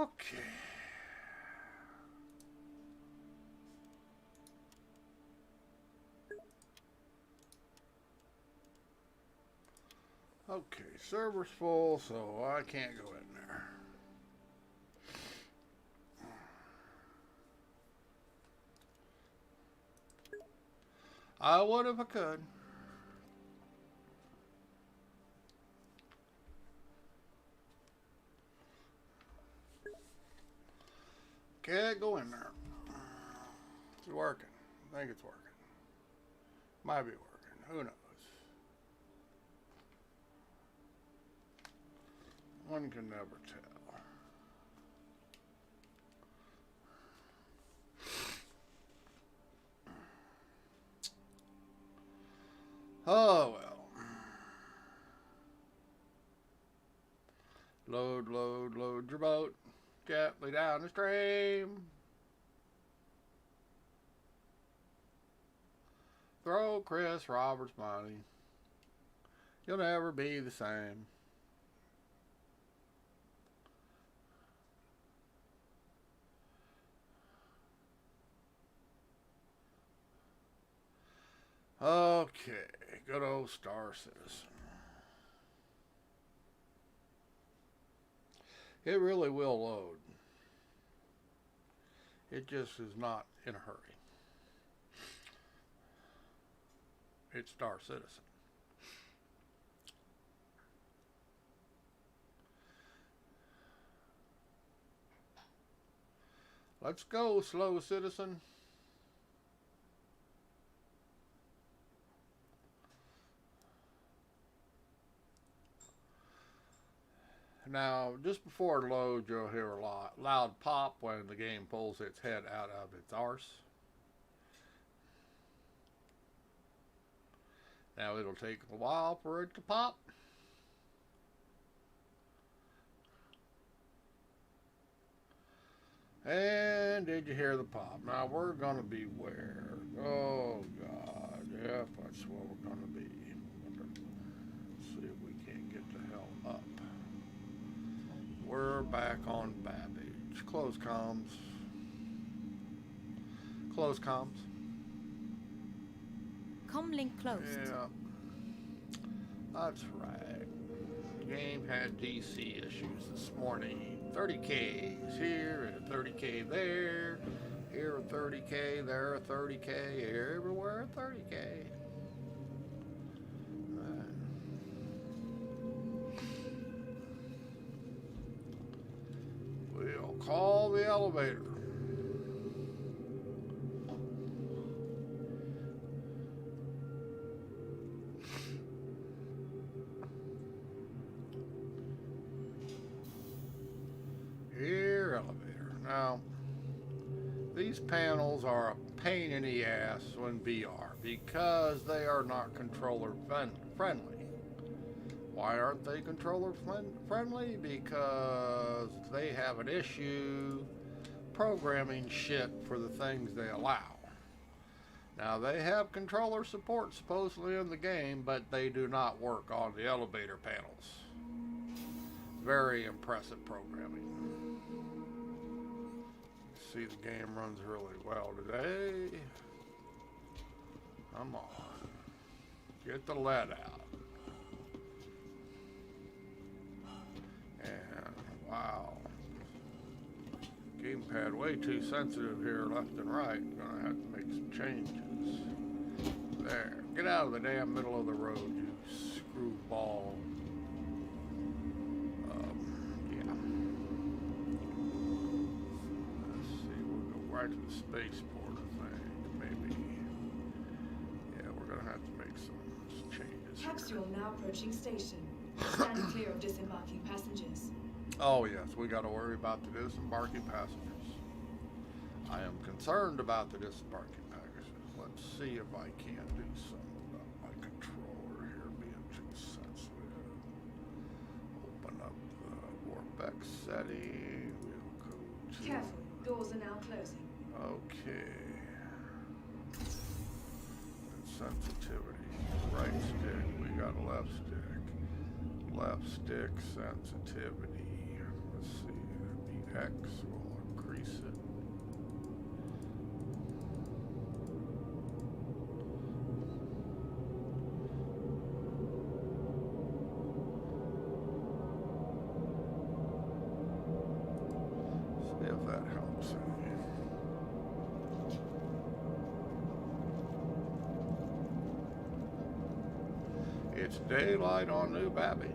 Okay. Okay, server's full, so I can't go in there. I would if I could. Can't go in there. It's working. I think it's working. Might be working. Who knows? One can never tell. Oh well. Load, load, load your boat gently down the stream. Throw Chris Roberts money. You'll never be the same. Okay, good old Star Citizen. It really will load. It just is not in a hurry. It's Star Citizen. Let's go, slow citizen. Now, just before it loads, you'll hear a loud pop when the game pulls its head out of its arse. Now, it'll take a while for it to pop. And did you hear the pop? Now, we're going to be where? Oh, God. Yep, that's where we're going to be. Let's see if we can't get the hell up. We're back on Babbage. Close comms. Close comms. Comlink closed. Yeah. That's right. The game had DC issues this morning. 30Ks here and a 30K there. Here a 30K, there a 30K, everywhere a 30K. We'll call the elevator. Here, elevator. Now, these panels are a pain in the ass when VR because they are not controller friendly. Why aren't they controller friendly? Because they have an issue programming shit for the things they allow. Now, they have controller support supposedly in the game, but they do not work on the elevator panels. Very impressive programming. See, the game runs really well today. Come on. Get the lead out. And wow. Gamepad way too sensitive here left and right. Gonna have to make some changes. There. Get out of the damn middle of the road, you screwball. Right to the spaceport, I think, maybe. Yeah, we're gonna have to make some changes. Capsule now approaching station. Stand clear of disembarking passengers. Oh yes, we gotta worry about the disembarking passengers. I am concerned about the disembarking passengers. Let's see if I can't do something about my controller here being too sensitive. Open up the Warbeck setting. We'll go to... Careful, doors are now closing. Okay. Sensitivity. Right stick. We got left stick. Left stick sensitivity. Let's see. That'd be X will increase it. See if that helps any. It's daylight on New Babbage.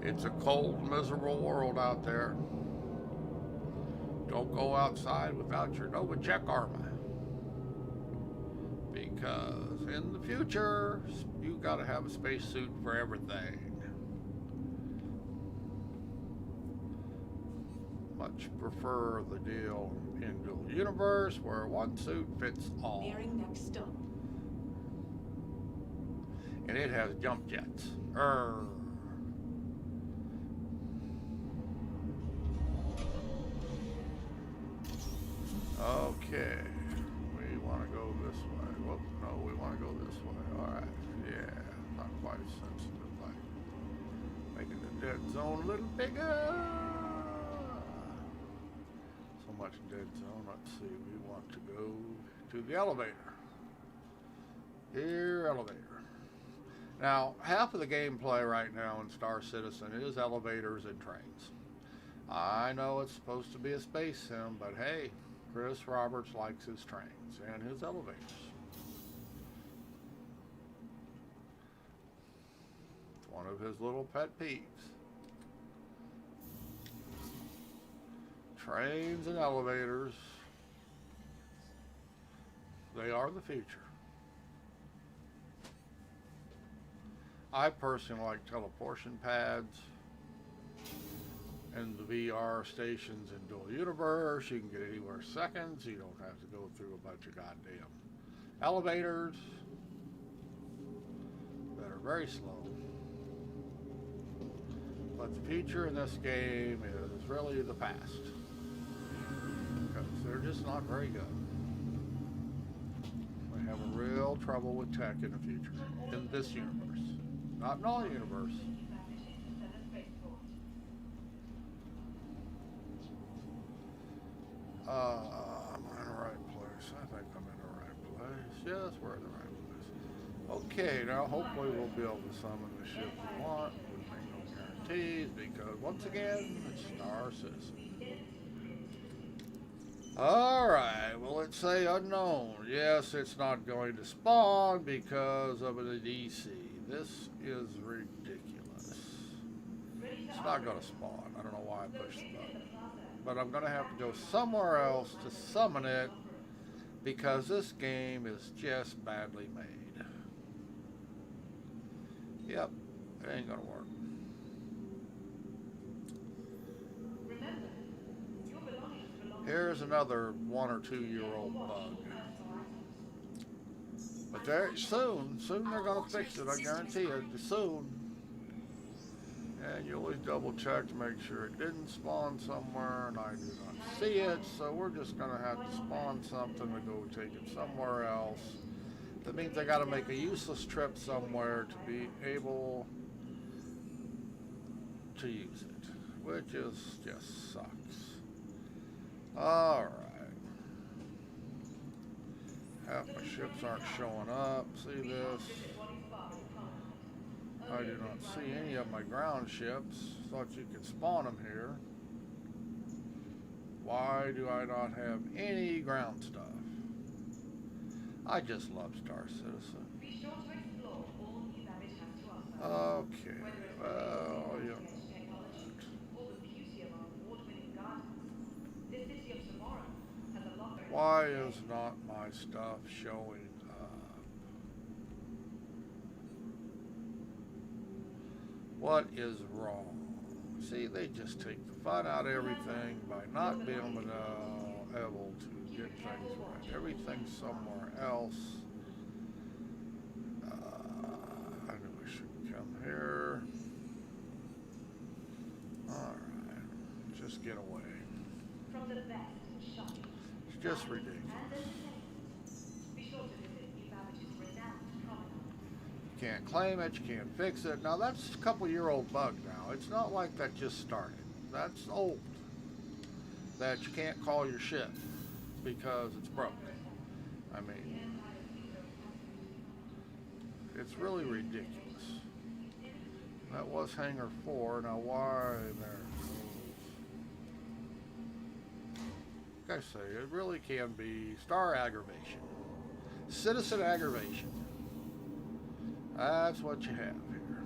It's a cold, miserable world out there. Don't go outside without your Novacek armor. Because in the future, you gotta have a spacesuit for everything. Much prefer the deal in Dual Universe where one suit fits all. Nearing next stop. And it has jump jets. Okay, we want to go this way. Whoop, no, we want to go this way. All right, yeah, not quite as sensitive, like making the dead zone a little bigger. So much dead zone. Let's see, we want to go to the elevator. Here, elevator. Now, half of the gameplay right now in Star Citizen is elevators and trains. I know it's supposed to be a space sim, but hey, Chris Roberts likes his trains and his elevators. It's one of his little pet peeves. Trains and elevators, they are the future. I personally like teleportation pads and the VR stations in Dual Universe. You can get anywhere seconds. You don't have to go through a bunch of goddamn elevators that are very slow. But the future in this game is really the past, because they're just not very good. We have a real trouble with tech in the future, in this universe. Not in all universe. Am I in the right place? I think I'm in the right place. Yes, we're in the right place. Okay, now hopefully we'll be able to summon the ship we want. We make no guarantees, because once again, it's Star Citizen. Alright, well, let's say unknown. Yes, it's not going to spawn because of the DC. This is ridiculous. It's not going to spawn. I don't know why I pushed the button. But I'm going to have to go somewhere else to summon it, because this game is just badly made. Yep, it ain't going to work. Here's another 1 or 2 year old bug. But soon they're going to fix it, I guarantee it, soon. And you always double check to make sure it didn't spawn somewhere, and I do not see it, so we're just going to have to spawn something to go take it somewhere else. That means I got to make a useless trip somewhere to be able to use it, which just sucks. Alright. Half my ships aren't showing up. See this? I do not see any of my ground ships. Thought you could spawn them here. Why do I not have any ground stuff? I just love Star Citizen. Okay, well, yeah. Why is not my stuff showing up? What is wrong? See, they just take the fun out of everything by not being able to get things right. Everything's somewhere else. I knew I shouldn't come here. Alright, just get away. It's just ridiculous. Can't claim it, you can't fix it. Now that's a couple-year-old bug now. It's not like that just started. That's old. That you can't call your ship because it's broke. I mean, it's really ridiculous. That was hangar 4. Now why there? Like I say, it really can be star aggravation. Citizen aggravation. That's what you have here.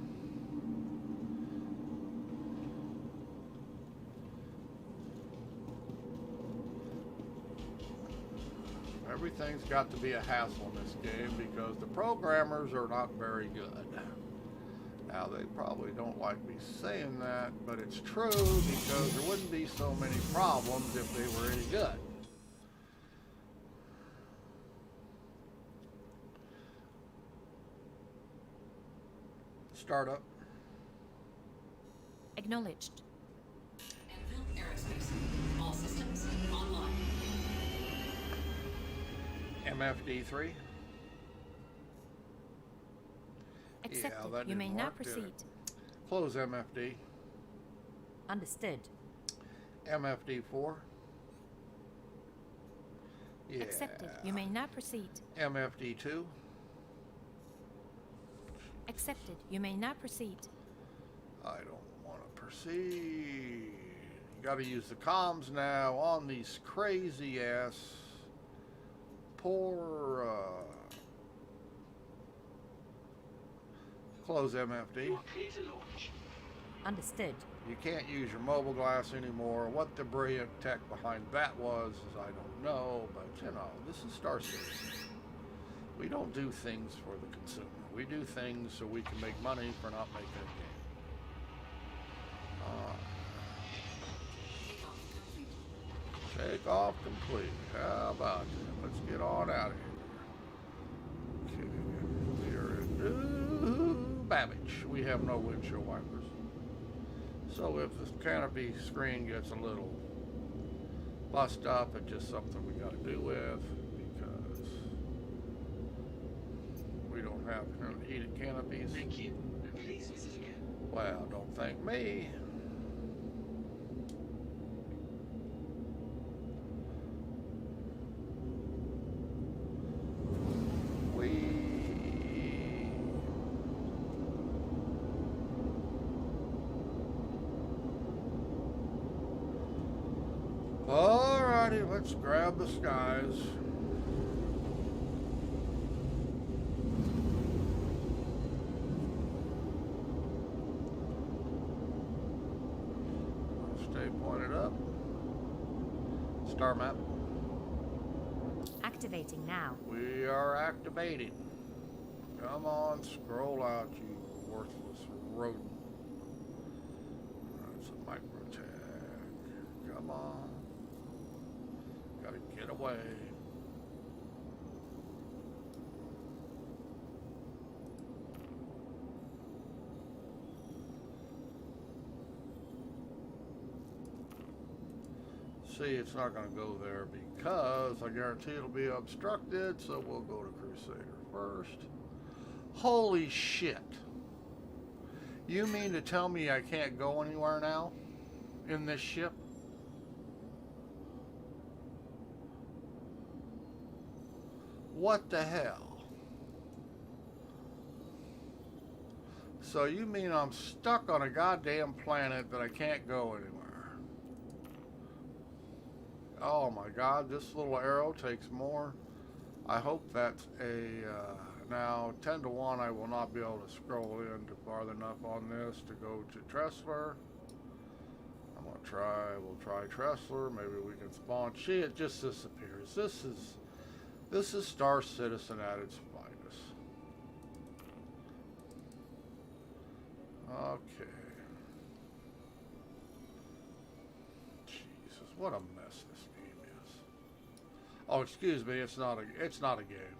Everything's got to be a hassle in this game because the programmers are not very good. Now, they probably don't like me saying that, but it's true because there wouldn't be so many problems if they were any good. Startup. Acknowledged. Enfield Aerospace. All systems online. MFD3. Accepted. that You may didn't now work, did it? proceed. Close MFD. Understood. MFD4. Yeah. Accepted. You may now proceed. MFD2. Accepted. You may now proceed. I don't want to proceed. You got to use the comms now on these crazy ass poor close MFD. Understood. You can't use your mobile glass anymore. What the brilliant tech behind that was, I don't know, but you know, this is Star Citizen. We don't do things for the consumer. We do things so we can make money for not making a game. Take off complete. How about that? Let's get on out of here. Okay, we are in New Babbage. We have no windshield wipers. So if the canopy screen gets a little bust up, it's just something we got to do with because we don't have heated canopies. Thank you. Please visit again. Well, don't thank me. Alrighty, let's grab the skies. Stay pointed up. Star map. Activating now. We are activating. Come on, scroll out, you worthless rodent. That's a micro tag. Come on. Gotta get away. See, it's not going to go there because I guarantee it'll be obstructed, so we'll go to Crusader first. Holy shit. You mean to tell me I can't go anywhere now in this ship? What the hell? So you mean I'm stuck on a goddamn planet that I can't go anywhere? Oh my god, this little arrow takes more. I hope that's a, now 10 to 1 I will not be able to scroll in to far enough on this to go to Tressler. I'm gonna try, we'll try Tressler, maybe we can spawn. See, it just disappears. This is Star Citizen at its finest. Okay. Jesus, what a mess this game is. Oh, excuse me, it's not a game.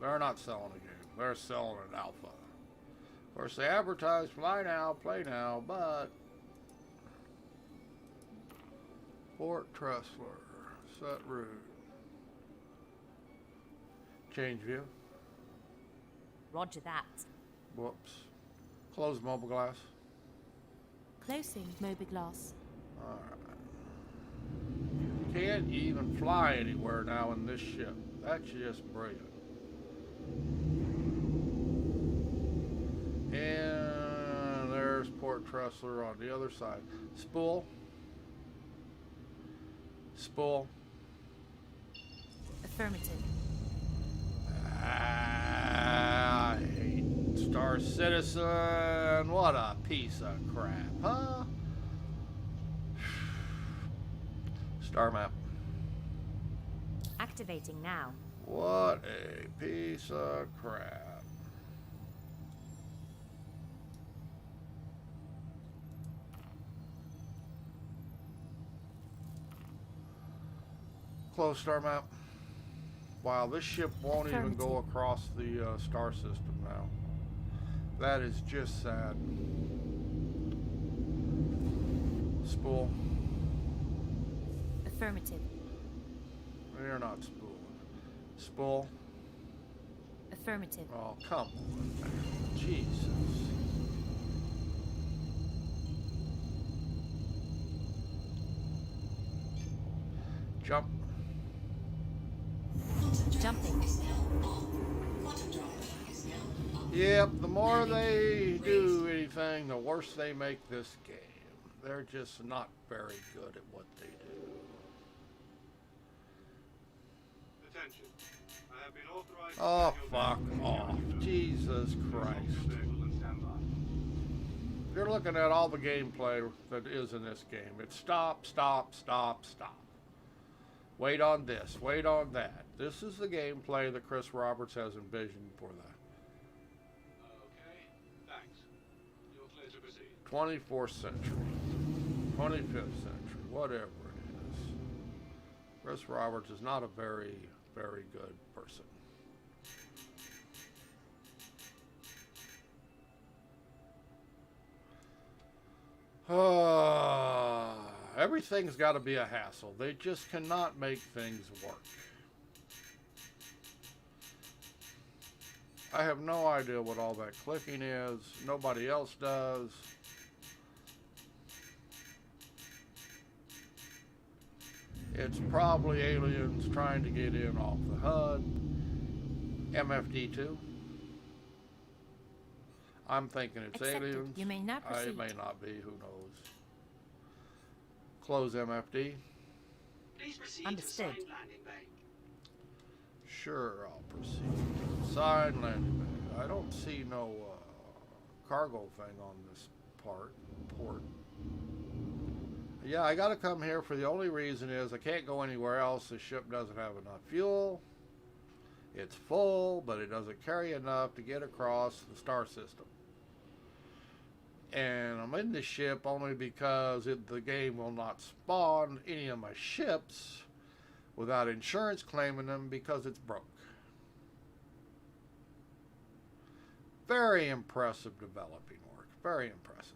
They're not selling a game. They're selling an alpha. Of course, they advertise fly now, play now, but Fort Tressler, set route. Change view. Roger that. Whoops. Close mobiglass. Closing mobiglass. Alright. Can't even fly anywhere now in this ship. That's just brilliant. And there's Port Tressler on the other side. Spool. Spool. Affirmative. I hate Star Citizen. What a piece of crap, huh? Star map. Activating now. What a piece of crap. Close star map. Wow, this ship won't even go across the star system now. That is just sad. Spool. Affirmative. You're not spooling. Spool. Affirmative. Oh, come on. Jesus. Jump. Jumping. Yep, the more they do anything, the worse they make this game. They're just not very good at what they do. Attention. I have been authorized to Oh, your fuck vehicle off. Jesus Christ. vehicle and standby. You're looking at all the gameplay that is in this game. It's stop, stop, stop, stop. Wait on this, wait on that. This is the gameplay that Chris Roberts has envisioned for the Okay, thanks. You're clear to proceed. 24th century, 25th century, whatever it is. Chris Roberts is not a very, very good person. Everything's got to be a hassle. They just cannot make things work. I have no idea what all that clicking is. Nobody else does. It's probably aliens trying to get in off the HUD. MFD2. I'm thinking it's Accepted. aliens. You may not proceed. It may not be. Who knows? Close MFD. Please proceed Understood. to assigned landing bay. Sure, I'll proceed. Sign landing bay. I don't see no cargo thing on this port. Yeah, I gotta come here for the only reason is I can't go anywhere else. The ship doesn't have enough fuel. It's full, but it doesn't carry enough to get across the star system. And I'm in the ship only because the game will not spawn any of my ships without insurance claiming them because it's broke. Very impressive developing work. Very impressive.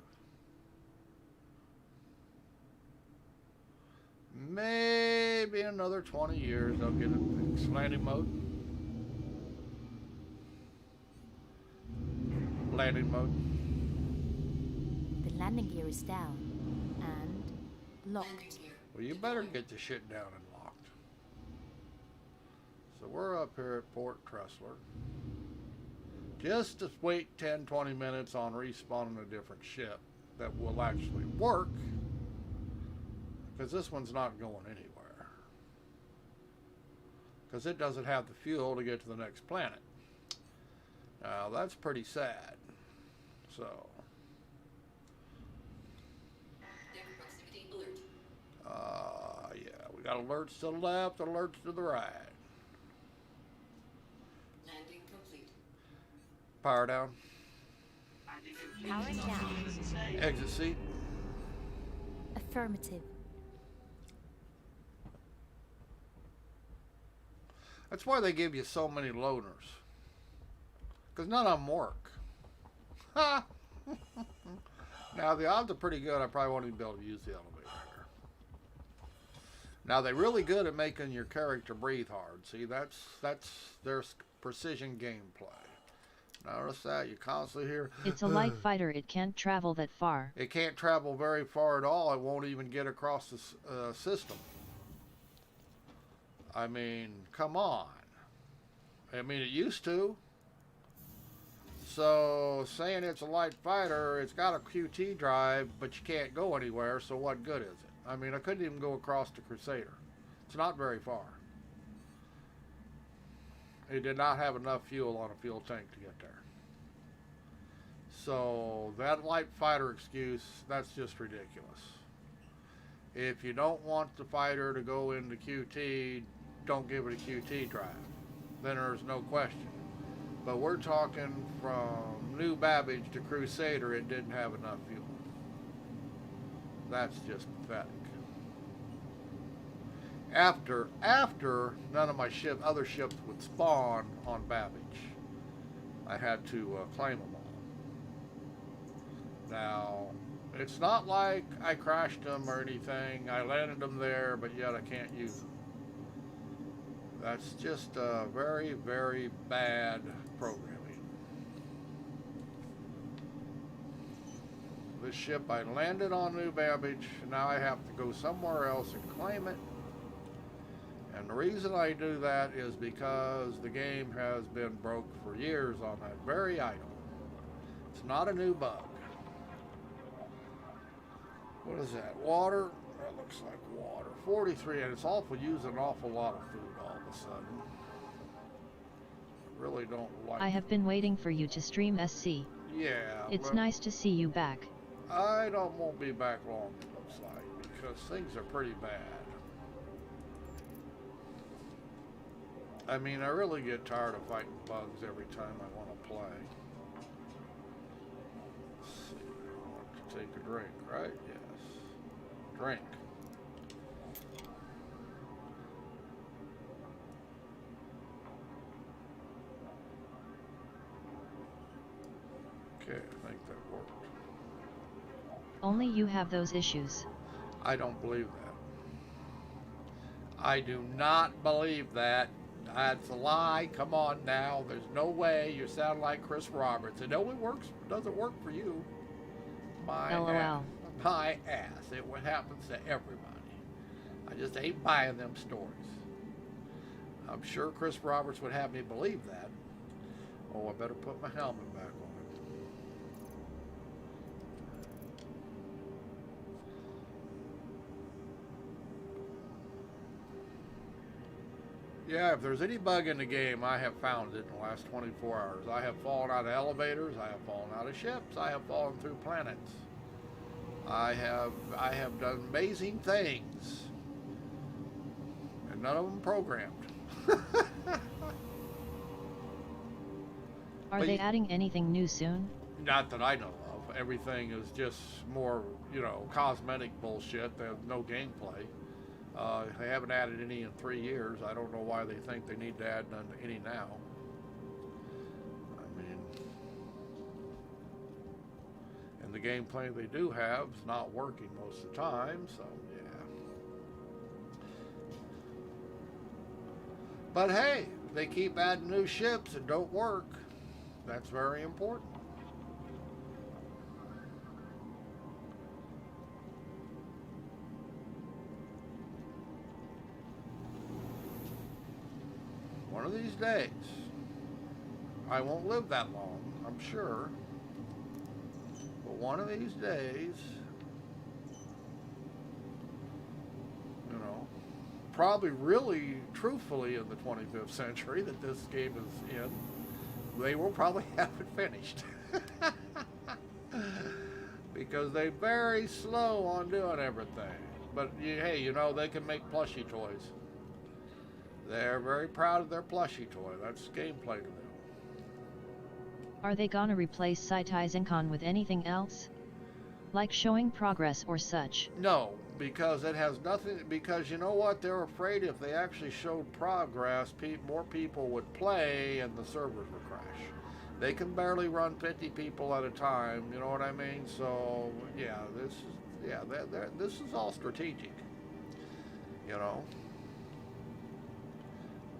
Maybe another 20 years they'll get it fixed. Landing mode. Landing mode. The landing gear is down and locked. Landing gear. Well, you better get the shit down and locked. So we're up here at Port Tressler. Just to wait 10-20 minutes on respawning a different ship that will actually work. Because this one's not going anywhere. Because it doesn't have the fuel to get to the next planet. Now, that's pretty sad. So, Deck proximity alert. yeah, we got alerts to the left, alerts to the right. Landing complete. Power down. Power down. Exit seat. Affirmative. That's why they give you so many loaners. Because none of them work. Ha! Now, the odds are pretty good. I probably won't even be able to use the elevator here. Now, they're really good at making your character breathe hard. See, that's their precision gameplay. Notice that? You constantly hear... It's a light fighter, it can't travel that far. It can't travel very far at all. It won't even get across the system. I mean, come on. I mean, it used to. So, saying it's a light fighter, it's got a QT drive, but you can't go anywhere, so what good is it? I mean, I couldn't even go across the Crusader. It's not very far. It did not have enough fuel on a fuel tank to get there. So, that light fighter excuse, that's just ridiculous. If you don't want the fighter to go into QT, don't give it a QT drive. Then there's no question. But we're talking from New Babbage to Crusader, it didn't have enough fuel. That's just pathetic. After none of my other ships would spawn on Babbage, I had to claim them all. Now, it's not like I crashed them or anything. I landed them there, but yet I can't use them. That's just very, very bad programming. This ship, I landed on New Babbage, and now I have to go somewhere else and claim it. And the reason I do that is because the game has been broke for years on that very item. It's not a new bug. What is that? Water? That looks like water. 43, and it's awful using an awful lot of food all of a sudden. I really don't like I have been waiting for you to stream SC. Yeah. It's nice to see you back. I won't be back long, it looks like, because things are pretty bad. I mean, I really get tired of fighting bugs every time I want to play. Let's see, I want to take a drink, right? Yes. Drink. Okay, I think that worked. Only you have those issues. I don't believe that. I do not believe that. That's a lie. Come on now. There's no way. You sound like Chris Roberts. It only doesn't work for you. My LOL. ass. My ass. It happens to everybody. I just ain't buying them stories. I'm sure Chris Roberts would have me believe that. Oh, I better put my helmet back on. Yeah, if there's any bug in the game, I have found it in the last 24 hours. I have fallen out of elevators, I have fallen out of ships, I have fallen through planets. I have done amazing things. And none of them programmed. Are they adding anything new soon? Not that I know of. Everything is just more, cosmetic bullshit. There's no gameplay. They haven't added any in 3 years. I don't know why they think they need to add any now. I mean, and the gameplay they do have is not working most of the time, so yeah. But hey, they keep adding new ships that don't work. That's very important. One of these days, I won't live that long, I'm sure, but one of these days, probably really truthfully in the 25th century that this game is in, they will probably have it finished. Because they're very slow on doing everything. But hey, they can make plushie toys. They're very proud of their plushie toy. That's gameplay to them. Are they gonna replace Saitai Zinkan with anything else? Like showing progress or such? No, because it has nothing, because you know what? They're afraid if they actually showed progress, more people would play and the servers would crash. They can barely run 50 people at a time, you know what I mean? So, yeah, this is all strategic,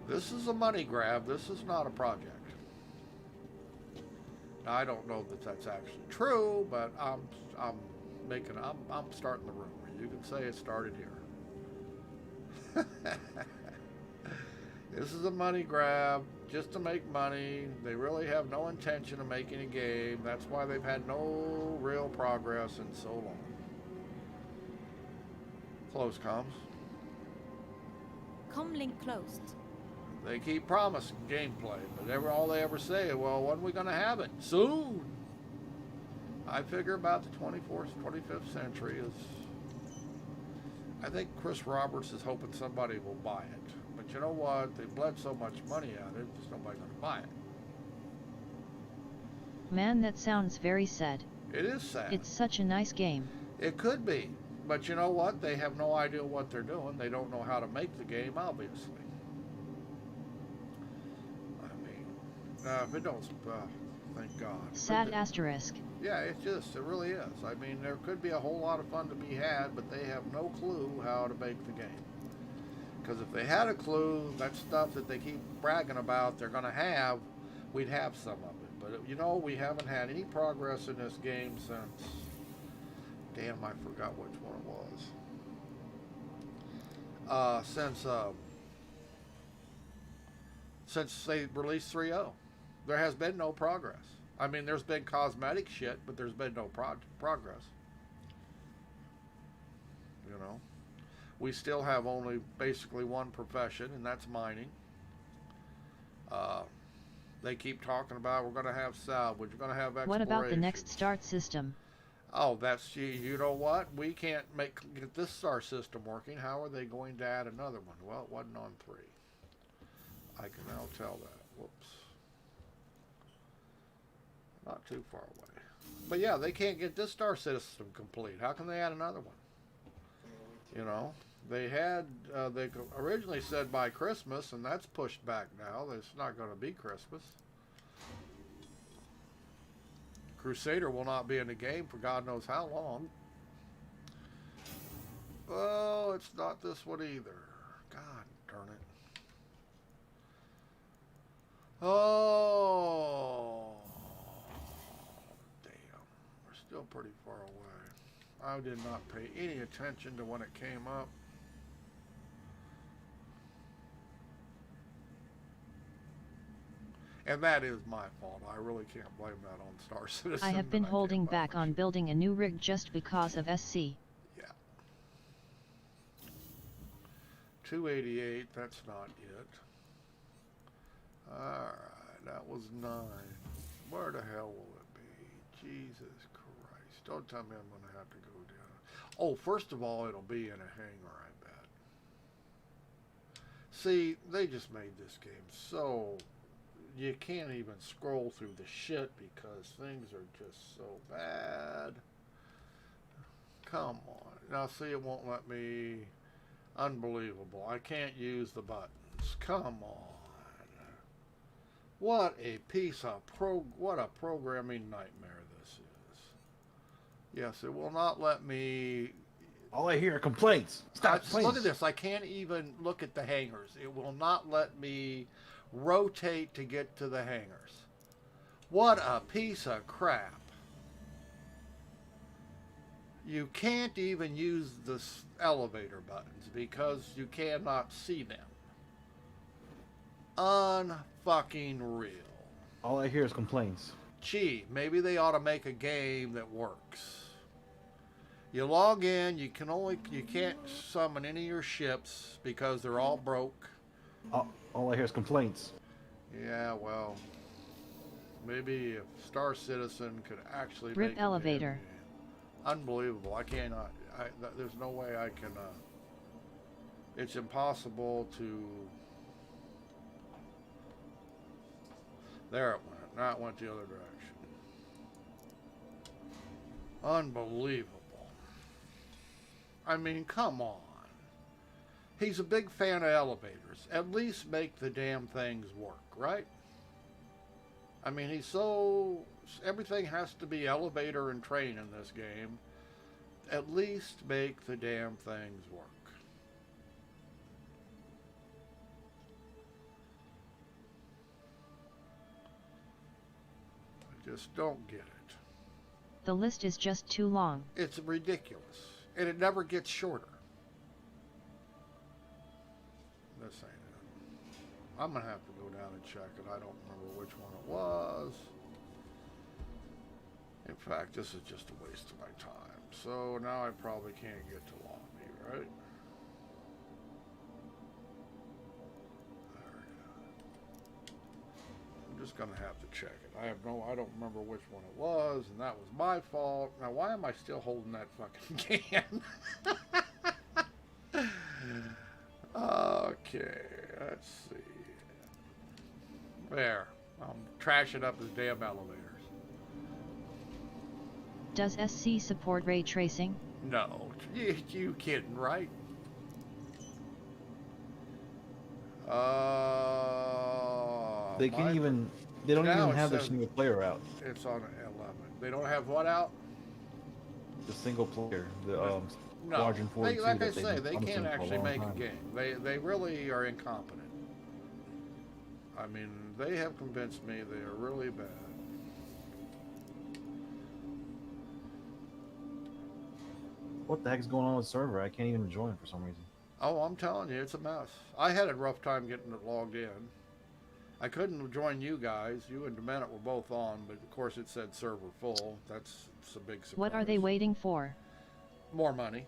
This is a money grab. This is not a project. Now, I don't know that that's actually true, but I'm starting the rumor. You can say it started here. This is a money grab just to make money. They really have no intention of making a game. That's why they've had no real progress in so long. Close comms. Comlink closed. They keep promising gameplay, but all they ever say is, well, when are we going to have it? Soon. I figure about the 24th, 25th century is... I think Chris Roberts is hoping somebody will buy it. But you know what? They bled so much money at it, there's nobody going to buy it. Man, that sounds very sad. It is sad. It's such a nice game. It could be. But you know what? They have no idea what they're doing. They don't know how to make the game, obviously. I mean, if it don't... thank God. Sad asterisk. Yeah, it really is. I mean, there could be a whole lot of fun to be had, but they have no clue how to make the game. Because if they had a clue, that stuff that they keep bragging about they're going to have, we'd have some of it. But, you know, we haven't had any progress in this game since... Damn, I forgot which one it was. Since they released 3.0. There has been no progress. I mean, there's been cosmetic shit, but there's been no progress. You know? We still have only basically one profession, and that's mining. They keep talking about we're going to have salvage, we're going to have exploration. What about the next start system? Oh, that's, you know what? We can't get this star system working. How are they going to add another one? Well, it wasn't on 3. I can now tell that. Whoops. Not too far away. But yeah, they can't get this star system complete. How can they add another one? You know, they originally said by Christmas, and that's pushed back now. It's not going to be Christmas. Crusader will not be in the game for God knows how long. Oh, it's not this one either. God darn it. Oh, damn. We're still pretty far away. I did not pay any attention to when it came up. And that is my fault. I really can't blame that on Star Citizen. I have been holding back on building a new rig just because of SC. Yeah. 288, that's not it. Alright, that was 9. Where the hell will it be? Jesus Christ. Don't tell me I'm going to have to go down. Oh, first of all, it'll be in a hangar, I bet. See, they just made this game so... You can't even scroll through the shit because things are just so bad. Come on. Now, see, it won't let me... Unbelievable. I can't use the buttons. Come on. What a piece of what a programming nightmare this is. Yes, it will not let me... All I hear are complaints. Stop playing. Look at this. I can't even look at the hangars. It will not let me rotate to get to the hangars. What a piece of crap. You can't even use the elevator buttons because you cannot see them. Unfucking real. All I hear is complaints. Gee, maybe they ought to make a game that works. You log in, you can't summon any of your ships because they're all broke. All I hear is complaints. Yeah, well, maybe if Star Citizen could actually Rip make elevator. Unbelievable. I cannot. There's no way I can. It's impossible to. There it went. Now it went the other direction. Unbelievable. I mean, come on. He's a big fan of elevators. At least make the damn things work, right? I mean, everything has to be elevator and train in this game. At least make the damn things work. I Just don't get it. The list is just too long. It's ridiculous. And it never gets shorter. This ain't it. I'm going to have to go down and check it. I don't remember which one it was. In fact, this is just a waste of my time. So now I probably can't get to lobby, right? There it is. I'm just going to have to check it. I don't remember which one it was, and that was my fault. Now, why am I still holding that fucking can? Okay, let's see. There. I'm trashing up his damn elevators. Does SC support ray tracing? No. You kidding, right? They can't even. They don't Now even it have their says- single player out. It's on 11. They don't have what out? The single player, the No. Squadron 42. Like I that they've say, been they promising can't for a actually long make time. a game. They really are incompetent. I mean, they have convinced me they are really bad. What the heck's going on with the server? I can't even join for some reason. Oh, I'm telling you, it's a mess. I had a rough time getting it logged in. I couldn't join you guys. You and Demenit were both on, but of course it said server full. That's a big surprise. What are they waiting for? More money.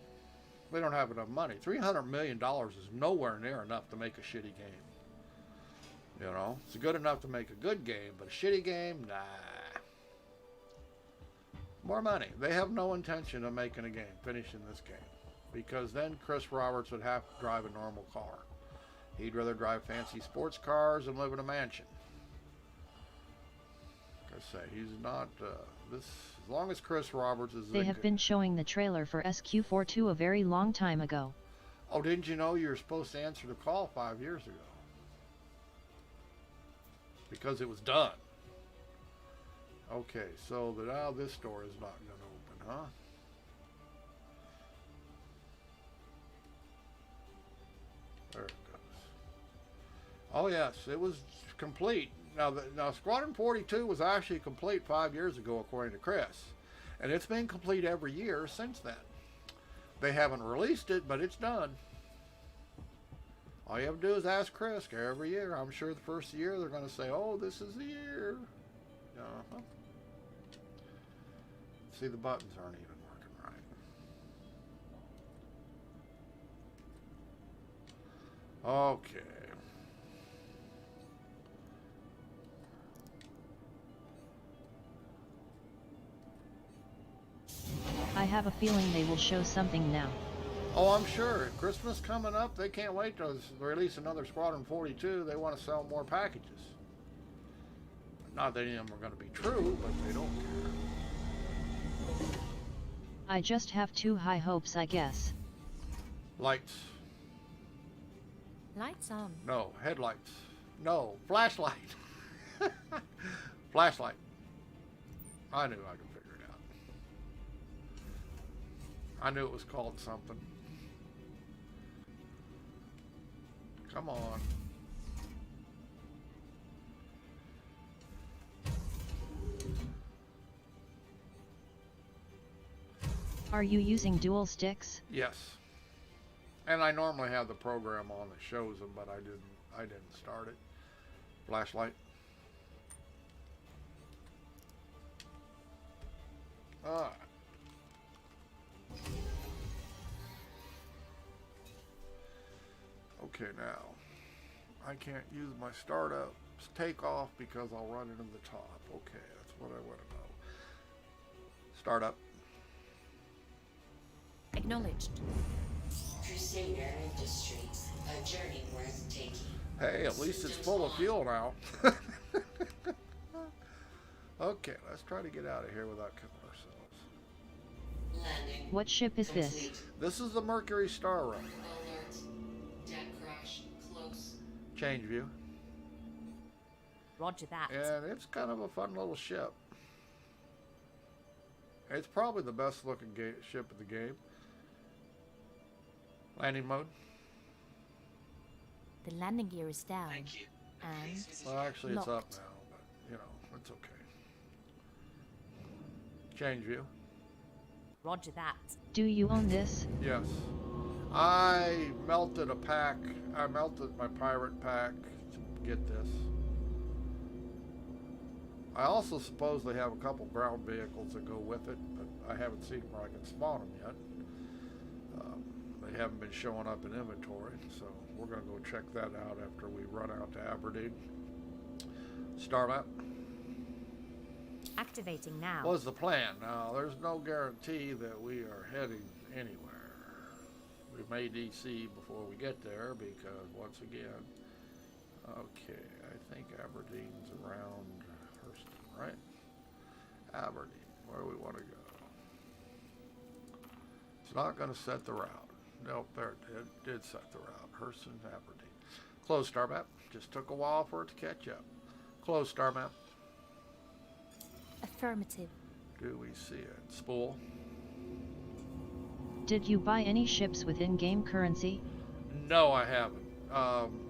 They don't have enough money. $300 million is nowhere near enough to make a shitty game. You know, it's good enough to make a good game, but a shitty game, nah. More money. They have no intention of making a game, finishing this game. Because then Chris Roberts would have to drive a normal car. He'd rather drive fancy sports cars and live in a mansion. Like I say, he's not, as long as Chris Roberts is... They have been showing the trailer for SQ42 a very long time ago. Oh, didn't you know you were supposed to answer the call 5 years ago? Because it was done. Okay, so now this door is not going to open, huh? There it goes. Oh yes, it was complete. Now Squadron 42 was actually complete 5 years ago, according to Chris, and it's been complete every year since then. They haven't released it, but it's done. All you have to do is ask Chris every year. I'm sure the first year they're going to say, "Oh, this is the year." See, the buttons aren't even working right. Okay. I have a feeling they will show something now. Oh, I'm sure. Christmas coming up, they can't wait to release another Squadron 42. They want to sell more packages. Not that any of them are going to be true, but they don't care. I just have too high hopes, I guess. Lights. Lights on. No. Headlights. No. Flashlight. Flashlight. I knew I could figure it out. I knew it was called something. Come on. Are you using dual sticks? Yes. And I normally have the program on that shows them, but I didn't start it. Flashlight. Ah. Okay, now I can't use my startup takeoff because I'll run into the top. Okay, that's what I want to know. Startup. Acknowledged. Crusader Industries, a journey worth taking. Hey, at least it's full of fuel now. Okay, let's try to get out of here without killing ourselves. Landing. What ship is this? complete. This is the Mercury Star Runner. Alert. Deck crash. Close. Change view. Roger that. And it's kind of a fun little ship. It's probably the best looking ship of the game. Landing mode. The landing gear is down. Thank you. And Well, actually it's up Locked. now, but you know, it's okay. Change view. Roger that. Do you own this? Yes. I melted a pack. I melted my pirate pack to get this. I also suppose they have a couple ground vehicles that go with it, but I haven't seen where I can spawn them yet. They haven't been showing up in inventory, so we're going to go check that out after we run out to Aberdeen. Star map. Activating now. Was the plan. Now, there's no guarantee that we are heading anywhere. We may DC before we get there because, once again, okay, I think Aberdeen's around Hurston, right? Aberdeen, where do we want to go? It's not going to set the route. Nope, there it did set the route. Hurston, Aberdeen. Close star map. Just took a while for it to catch up. Close star map. Affirmative. Do we see it? Spool. Did you buy any ships with in-game currency? No, I haven't.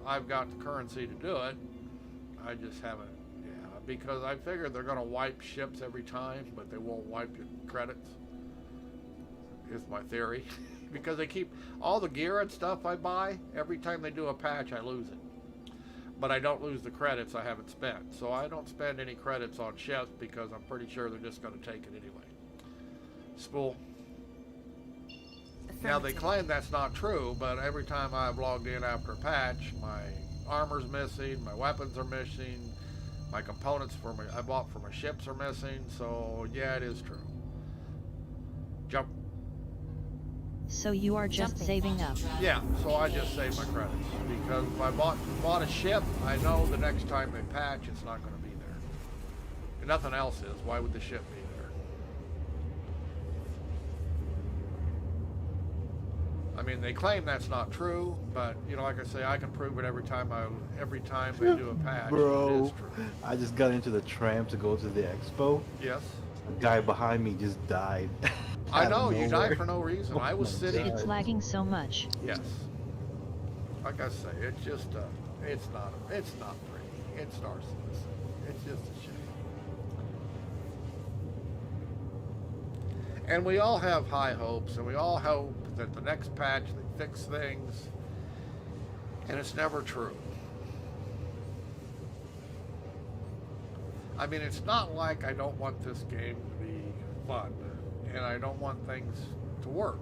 I've got the currency to do it. I just haven't. Yeah, because I figured they're going to wipe ships every time, but they won't wipe your credits. Is my theory. Because they keep all the gear and stuff I buy, every time they do a patch, I lose it. But I don't lose the credits I haven't spent. So I don't spend any credits on ships because I'm pretty sure they're just going to take it anyway. Spool. Now they claim that's not true, but every time I've logged in after a patch, my armor's missing, my weapons are missing, my components for my I bought for my ships are missing. So yeah, it is true. Jump. So you are just Jumping. saving up. Yeah, so I just save my credits because if I bought a ship, I know the next time they patch, it's not going to be there. And nothing else is. Why would the ship be there? I mean, they claim that's not true, but you know, like I say, I can prove it every time they do a patch. It Bro, is true. I just got into the tram to go to the expo. Yes. A guy behind me just died. I Out of know, you nowhere. died for no reason. I was Oh my sitting. God. It's lagging so much. Yes. Like I say, it's just it's not pretty. It's Star Citizen. It's just a shame. And we all have high hopes, and we all hope that the next patch they fix things, and it's never true. I mean, it's not like I don't want this game to be fun, and I don't want things to work.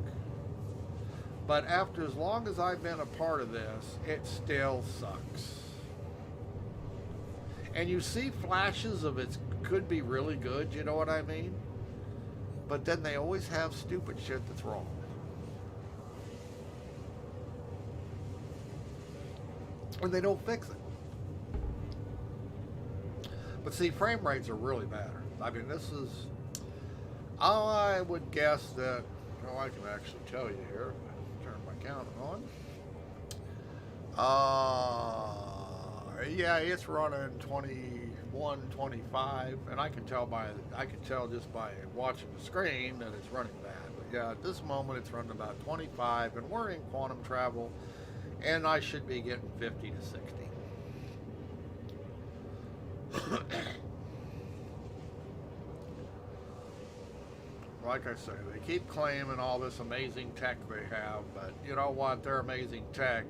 But after as long as I've been a part of this, it still sucks. And you see flashes of it could be really good, you know what I mean? But then they always have stupid shit that's wrong. And they don't fix it. But see, frame rates are really bad. I mean, this is... I would guess that... Oh, I can actually tell you here. Turn my counter on. Yeah, it's running 21, 25, and I can tell just by watching the screen that it's running bad. But yeah, at this moment it's running about 25, and we're in quantum travel, and I should be getting 50 to 60. Like I say, they keep claiming all this amazing tech they have, but you know what? Their amazing tech,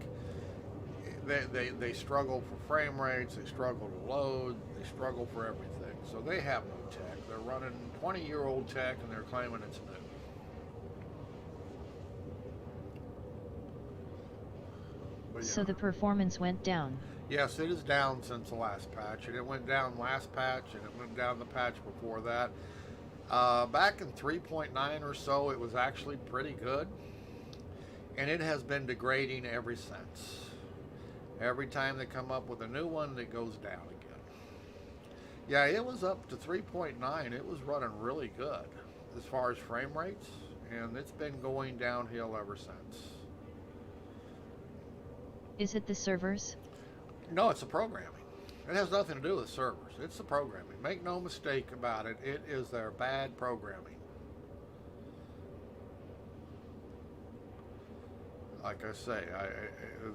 they struggle for frame rates, they struggle to load, they struggle for everything. So they have no tech. They're running 20-year-old tech, and they're claiming it's new. But yeah. So the performance went down. Yes, it is down since the last patch, and it went down last patch, and it went down the patch before that. Back in 3.9 or so, it was actually pretty good, and it has been degrading ever since. Every time they come up with a new one, it goes down again. Yeah, it was up to 3.9. It was running really good as far as frame rates, and it's been going downhill ever since. Is it the servers? No, it's the programming. It has nothing to do with servers. It's the programming. Make no mistake about it. It is their bad programming. Like I say,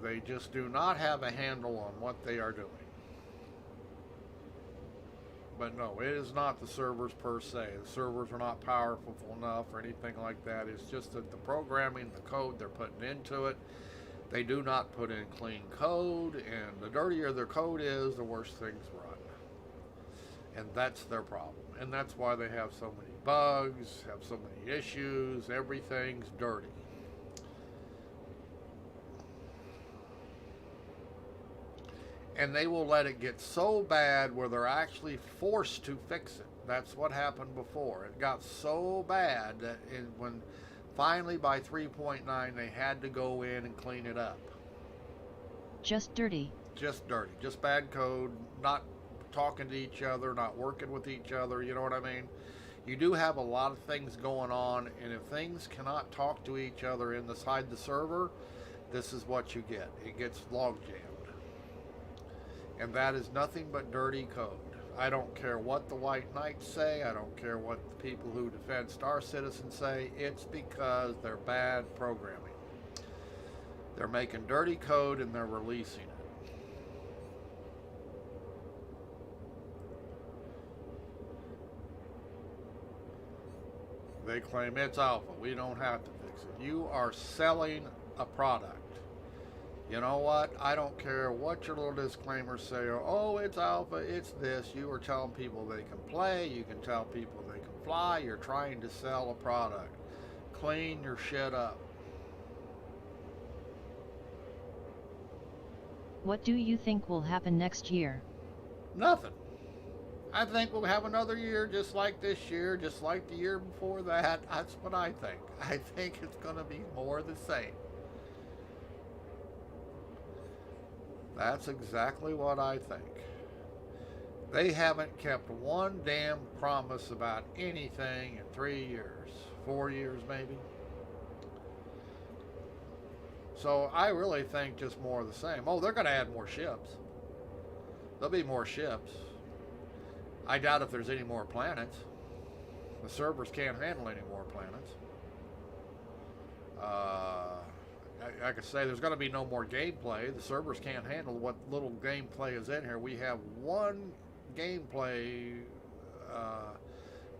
they just do not have a handle on what they are doing. But no, it is not the servers per se. The servers are not powerful enough or anything like that. It's just that the programming, the code they're putting into it, they do not put in clean code, and the dirtier their code is, the worse things run. And that's their problem. And that's why they have so many bugs, have so many issues, everything's dirty. And they will let it get so bad where they're actually forced to fix it. That's what happened before. It got so bad that when finally by 3.9 they had to go in and clean it up. Just dirty. Just dirty. Just bad code, not talking to each other, not working with each other, you know what I mean? You do have a lot of things going on, and if things cannot talk to each other inside the server, this is what you get. It gets log jammed. And that is nothing but dirty code. I don't care what the White Knights say. I don't care what the people who defend Star Citizen say. It's because they're bad programming. They're making dirty code and they're releasing it. They claim it's alpha. We don't have to fix it. You are selling a product. You know what? I don't care what your little disclaimers say. Oh, it's alpha, it's this. You are telling people they can play. You can tell people they can fly. You're trying to sell a product. Clean your shit up. What do you think will happen next year? Nothing. I think we'll have another year just like this year, just like the year before that. That's what I think. I think it's going to be more the same. That's exactly what I think. They haven't kept one damn promise about anything in 3 years, 4 years maybe. So I really think just more of the same. Oh, they're going to add more ships. There'll be more ships. I doubt if there's any more planets. The servers can't handle any more planets. Like I say, there's going to be no more gameplay. The servers can't handle what little gameplay is in here. We have one gameplay,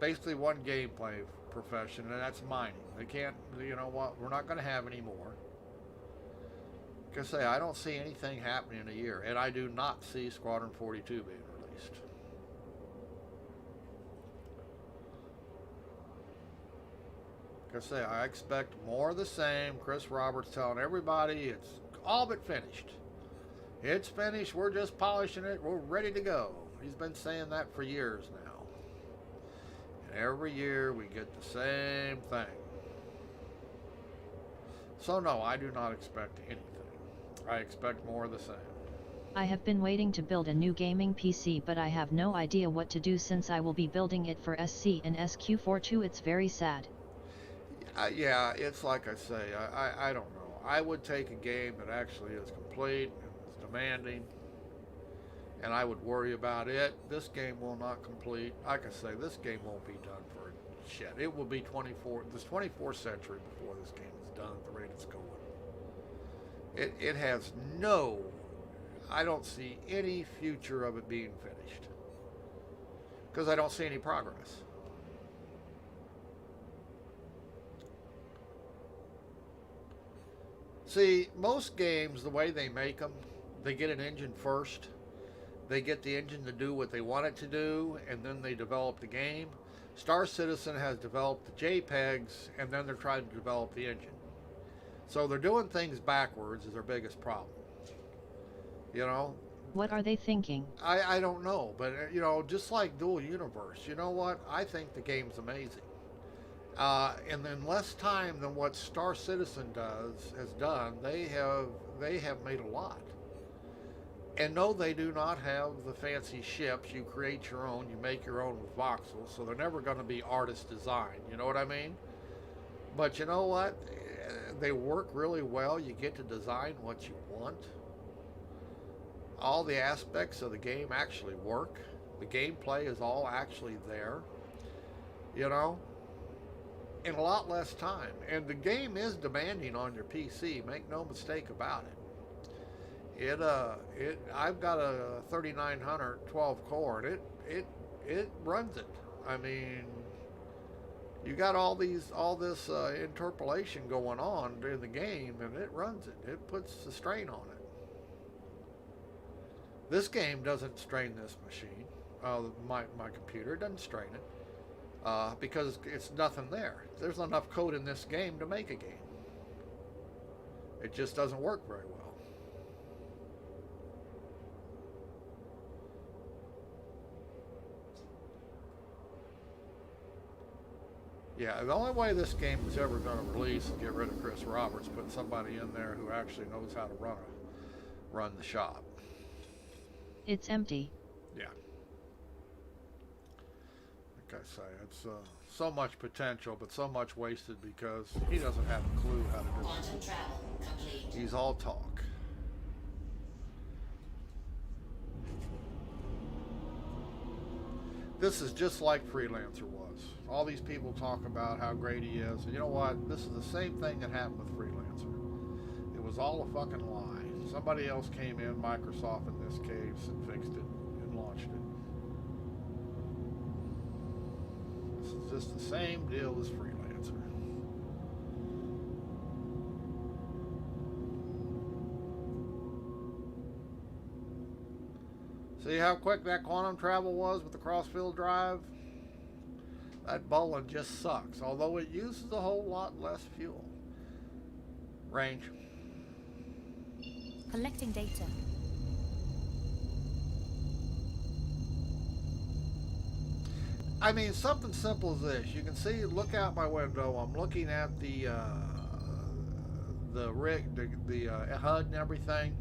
basically one gameplay profession, and that's mining. They can't, you know what, we're not going to have any more. Like I say, I don't see anything happening in a year, and I do not see Squadron 42 being released. Like I say, I expect more of the same. Chris Roberts telling everybody it's all but finished. It's finished. We're just polishing it. We're ready to go. He's been saying that for years now. And every year we get the same thing. So no, I do not expect anything. I expect more of the same. I have been waiting to build a new gaming PC, but I have no idea what to do since I will be building it for SC and SQ4 too. It's very sad. Yeah, it's like I say, I don't know. I would take a game that actually is complete and is demanding, and I would worry about it. This game will not complete. Like I say, this game won't be done for shit. It will be 24th century before this game is done at the rate it's going. It has no, I don't see any future of it being finished because I don't see any progress. See, most games, the way they make them, they get an engine first. They get the engine to do what they want it to do, and then they develop the game. Star Citizen has developed the JPEGs, and then they're trying to develop the engine. So they're doing things backwards is their biggest problem. You know? What are they thinking? I don't know, but, you know, just like Dual Universe, you know what? I think the game's amazing. And in less time than what Star Citizen has done, they have made a lot. And no, they do not have the fancy ships. You create your own, you make your own with voxels, so they're never going to be artist design. You know what I mean? But you know what? They work really well. You get to design what you want. All the aspects of the game actually work. The gameplay is all actually there. You know? In a lot less time. And the game is demanding on your PC, make no mistake about it. I've got a 3900 12 core, and it runs it. I mean, you got all this interpolation going on during the game, and it runs it. It puts the strain on it. This game doesn't strain this machine. My computer doesn't strain it because it's nothing there. There's not enough code in this game to make a game. It just doesn't work very well. Yeah, the only way this game is ever going to release and get rid of Chris Roberts, put somebody in there who actually knows how to run the shop. It's empty. Yeah. Like I say, it's so much potential, but so much wasted because he doesn't have a clue how to do Quantum it. travel complete. He's all talk. This is just like Freelancer was. All these people talk about how great he is, and you know what? This is the same thing that happened with Freelancer. It was all a fucking lie. Somebody else came in, Microsoft in this case, and fixed it and launched it. This is just the same deal as Freelancer. See how quick that quantum travel was with the cross-field drive? That bowling just sucks, although it uses a whole lot less fuel. Range. Collecting data. I mean, something simple as this. You can see, look out my window. I'm looking at the rig, the HUD and everything.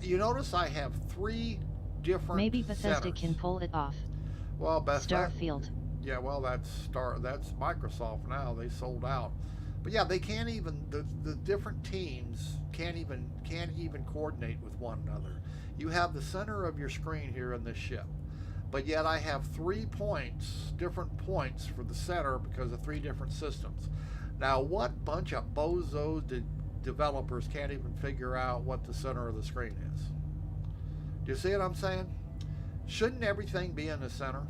You notice I have 3 different Maybe Bethesda centers. can pull it off. Well, Starfield. Yeah, well, that's Microsoft now. They sold out. But yeah, they can't even the different teams can't even coordinate with one another. You have the center of your screen here in this ship, but yet I have 3 points, different points for the center because of 3 different systems. Now, what bunch of bozos developers can't even figure out what the center of the screen is? Do you see what I'm saying? Shouldn't everything be in the center?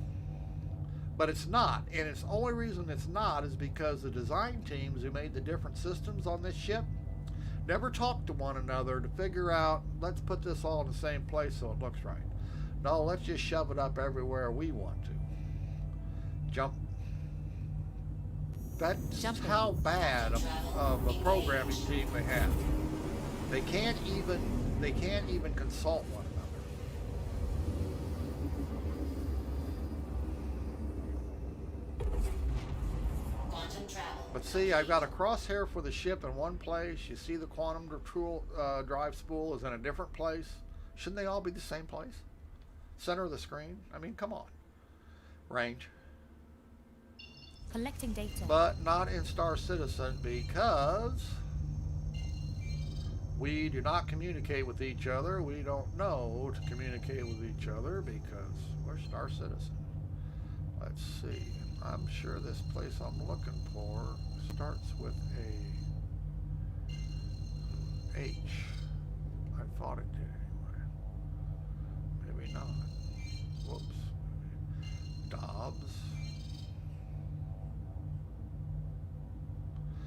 But it's not, and it's the only reason it's not is because the design teams who made the different systems on this ship never talked to one another to figure out, let's put this all in the same place so it looks right. No, let's just shove it up everywhere we want to. Jump. That's how bad of a programming team they have. They can't even consult one another. But see, I've got a crosshair for the ship in one place. You see the quantum drive spool is in a different place. Shouldn't they all be the same place? Center of the screen? I mean, come on. Range. Collecting data. But not in Star Citizen because we do not communicate with each other. We don't know to communicate with each other because we're Star Citizen. Let's see. I'm sure this place I'm looking for starts with a H. I thought it did anyway. Maybe not. Whoops. Dobbs.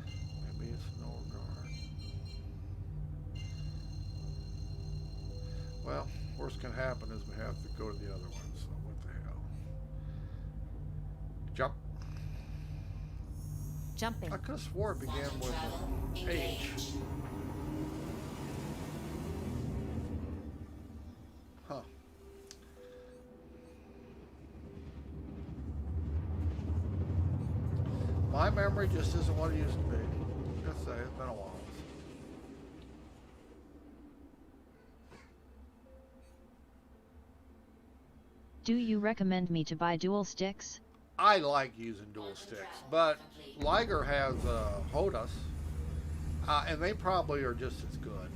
Maybe it's Norgard. Well, worst can happen is we have to go to the other one, so what the hell. Jump. Jumping. I could have swore it began with an H. Huh. My memory just isn't what it used to be. Just say it's been a while. Do you recommend me to buy dual sticks? I like using dual sticks, but Liger has HOTAS, and they probably are just as good.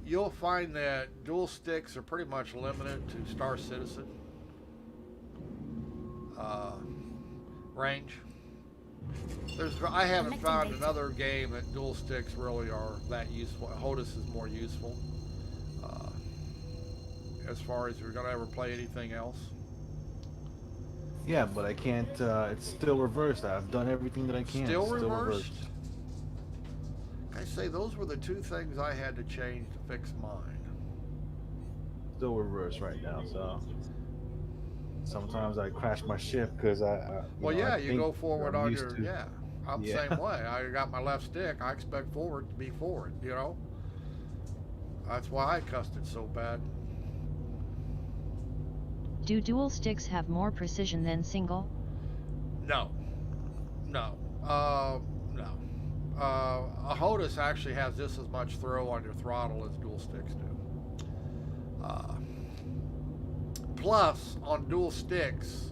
You'll find that dual sticks are pretty much limited to Star Citizen range. I haven't found another game that dual sticks really are that useful. HOTAS is more useful as far as you're going to ever play anything else. Yeah, but I can't. It's still reversed. I've done everything that I can. Still It's still reversed? reversed. I say those were the two things I had to change to fix mine. Still reversed right now. So sometimes I crash my ship because Well, yeah, I you think go forward I'm on used your, to. yeah. I'm the Yeah. same way. I got my left stick. I expect forward to be forward, you know? That's why I cussed it so bad. Do dual sticks have more precision than single? No. No. No. A HOTUS actually has just as much throw on your throttle as dual sticks do. Plus, on dual sticks,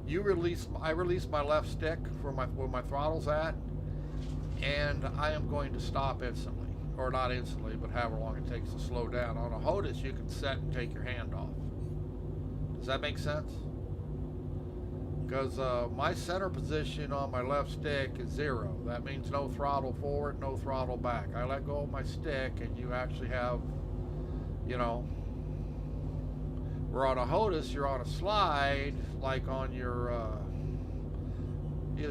I release my left stick for where my throttle's at, and I am going to stop instantly, or not instantly, but however long it takes to slow down. On a HOTUS, you can set and take your hand off. Does that make sense? Because my center position on my left stick is 0. That means no throttle forward, no throttle back. I let go of my stick, and you actually have, you know, where on a HOTUS, you're on a slide, like on your,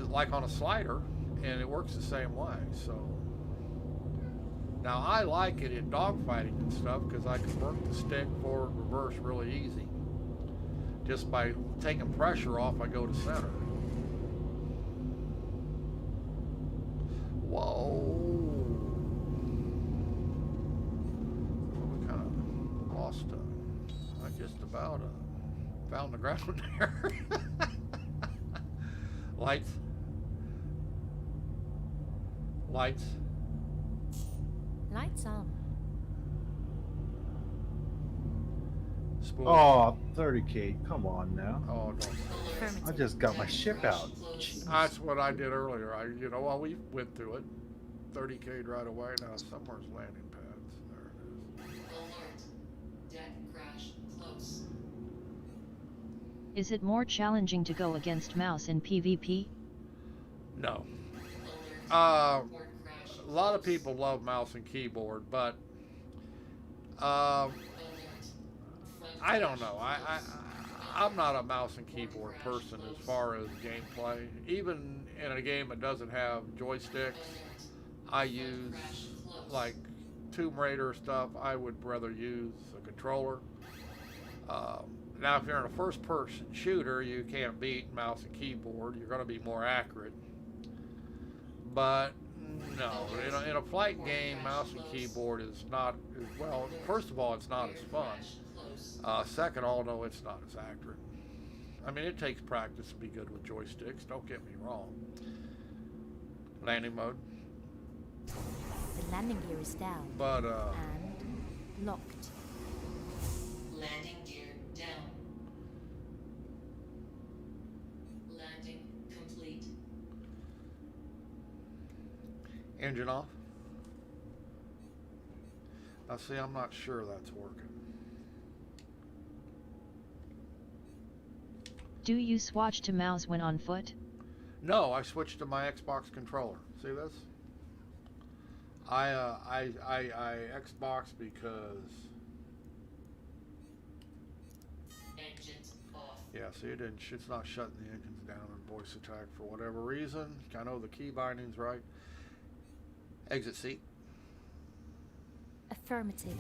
like on a slider, and it works the same way. So now I like it in dogfighting and stuff because I can work the stick forward, reverse really easy. Just by taking pressure off, I go to center. Whoa. We kind of lost I just about found the ground there. Lights. Lights. Lights on. Spool. Oh, 30K. Come on now. Oh, no. Affirmative. I just got my ship out. Jeez. That's what I did earlier. Well, we went through it. 30K right away. Now somewhere's landing pads. There it is. Alert. Deck crash close. Is it more challenging to go against mouse in PvP? No. Alert. Port crash A lot of close. people love mouse and keyboard, but Alert. I don't know. I'm not a mouse and keyboard person as far as gameplay. Even in a game that doesn't have joysticks, I use like Tomb Raider stuff. I would rather use a controller. Now, if you're in a first-person shooter, you can't beat mouse and keyboard. You're going to be more accurate. But no, in a flight game, mouse and keyboard is not as well. First of all, it's not as fun. Second, although it's not as accurate. I mean, it takes practice to be good with joysticks. Don't get me wrong. Landing mode. The landing gear is down. But And locked. Landing gear down. Landing complete. engine off. Now, see, I'm not sure that's working. Do you swatch to mouse when on foot? No, I switched to my Xbox controller. See this? I Xbox because Engines off. yeah, see it's not shutting the engines down in voice attack for whatever reason. I know the key binding's right. Exit seat. Affirmative.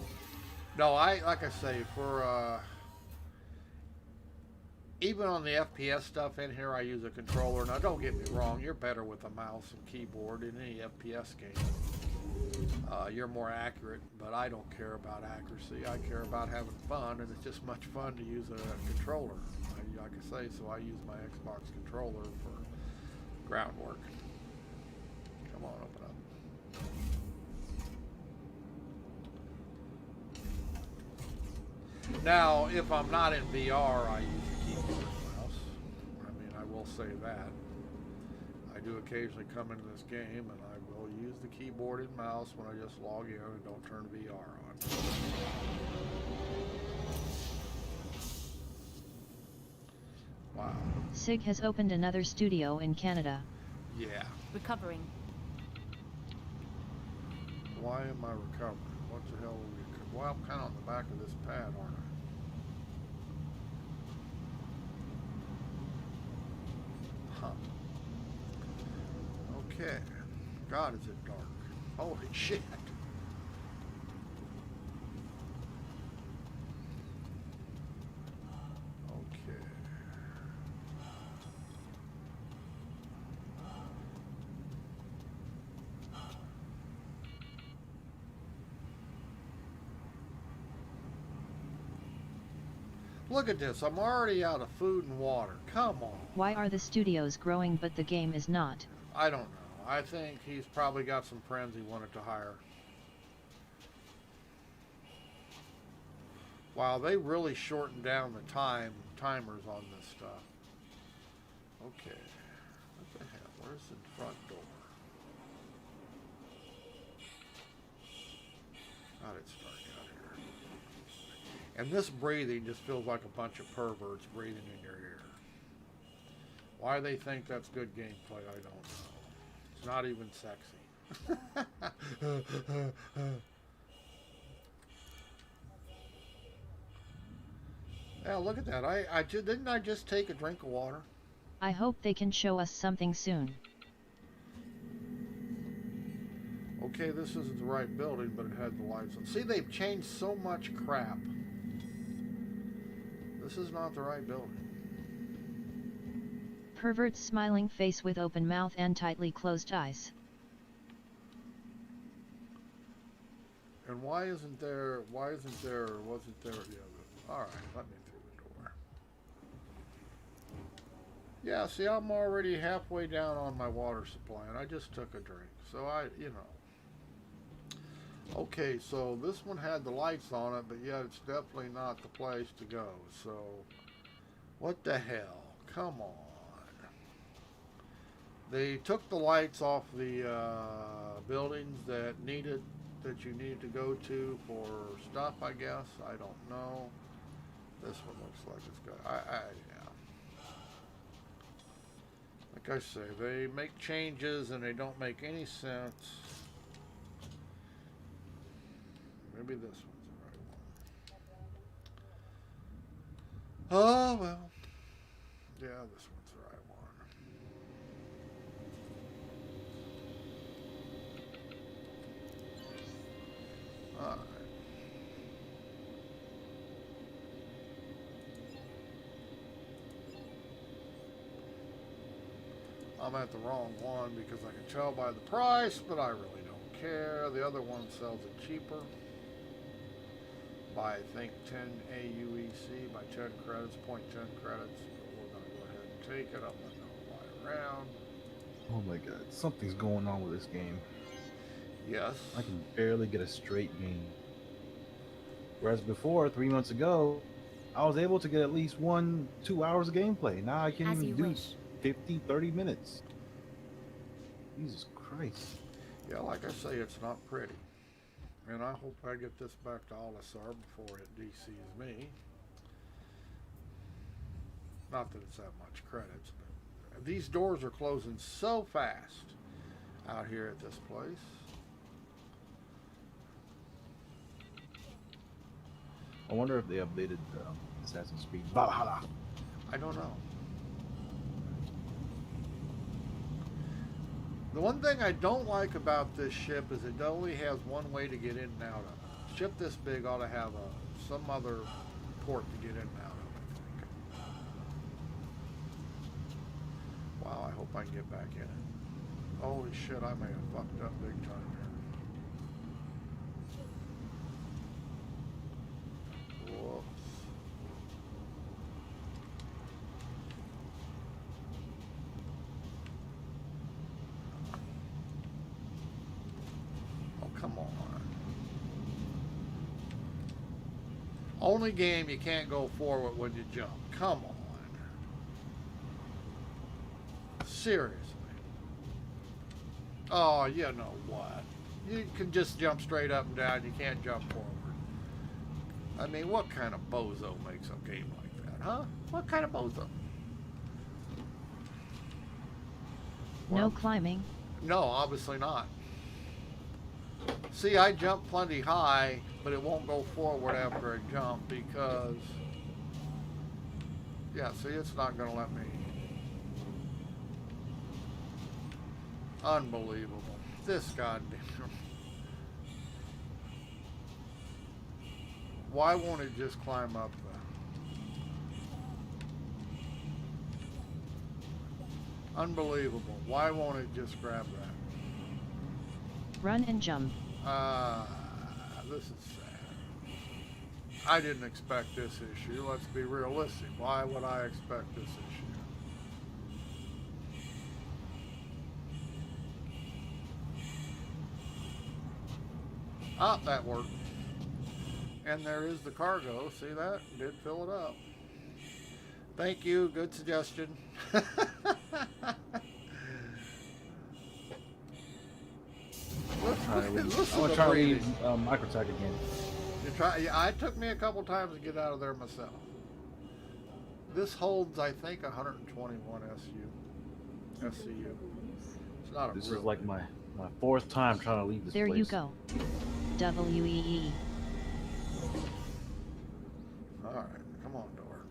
No, like I say, for even on the FPS stuff in here, I use a controller. Now, don't get me wrong, you're better with a mouse and keyboard in any FPS game. You're more accurate, but I don't care about accuracy. I care about having fun, and it's just much fun to use a controller. Like I say, so I use my Xbox controller for groundwork. Come on, open up. Now, if I'm not in VR, I use a keyboard and mouse. I mean, I will say that. I do occasionally come into this game and I will use the keyboard and mouse when I just log in and don't turn VR on. Wow. SIG has opened another studio in Canada. Yeah. Recovering. Why am I recovering? What the hell are we? Well, I'm kind of on the back of this pad, aren't I? God, is it dark. Holy shit. Okay. Look at this. I'm already out of food and water. Come on. Why are the studios growing but the game is not? I don't know. I think he's probably got some friends he wanted to hire. Wow, they really shortened down the timers on this stuff. Okay. What the hell? Where's the front door? God, it's dark out here. And this breathing just feels like a bunch of perverts breathing in your ear. Why they think that's good gameplay, I don't know. It's not even sexy. Yeah, look at that. Didn't I just take a drink of water? I hope they can show us something soon. Okay, this isn't the right building, but it had the lights on. See, they've changed so much crap. This is not the right building. Pervert's smiling face with open mouth and tightly closed eyes. And wasn't there, yeah, all right, let me through the door. Yeah, see, I'm already halfway down on my water supply, and I just took a drink, so Okay, so this one had the lights on it, but yet it's definitely not the place to go, so what the hell? Come on. They took the lights off the buildings that you needed to go to for stuff, I guess. I don't know. This one looks like it's got, yeah. Like I say, they make changes and they don't make any sense. Maybe this one's the right one. Oh, well. Yeah, this one's the right one. All right. I'm at the wrong one because I can tell by the price, but I really don't care. The other one sells it cheaper by, I think, 10 AUEC, by 10 credits, 0.10 credits. But we're going to go ahead and take it. I'm not going to fly around. Oh my god, something's going on with this game. Yes. I can barely get a straight game. Whereas before, 3 months ago, I was able to get at least 1-2 hours of gameplay. Now I can't As even you do wish. 50-30 minutes. Jesus Christ. Yeah, like I say, it's not pretty. And I hope I get this back to Olisar before it DCs me. Not that it's that much credits, but these doors are closing so fast out here at this place. I wonder if they updated Assassin's Creed Valhalla. I don't know. The one thing I don't like about this ship is it only has one way to get in and out of it. A ship this big ought to have some other port to get in and out of, I think. Wow, I hope I can get back in it. Holy shit, I may have fucked up big time here. Whoops. Come on. Only game you can't go forward when you jump. Come on. Seriously. Oh, you know what? You can just jump straight up and down. You can't jump forward. I mean, what kind of bozo makes a game like that, huh? What kind of bozo? No Well, climbing. no, obviously not. See, I jump plenty high, but it won't go forward after I jump because, yeah, see, it's not going to let me. Unbelievable. this goddamn. Why won't it just climb up the... Unbelievable. Why won't it just grab that? Run and jump. This is sad. I didn't expect this issue. Let's be realistic. Why would I expect this issue? Ah, that worked. And there is the cargo. See that? Did fill it up. Thank you. Good suggestion. I'm gonna try to leave microtech again. You try. Yeah, it took me a couple times to get out of there myself. This holds, I think, 121 SCU. It's not a This real is like big. my fourth time trying to leave this There place. you go. WEE. All right, come on, door.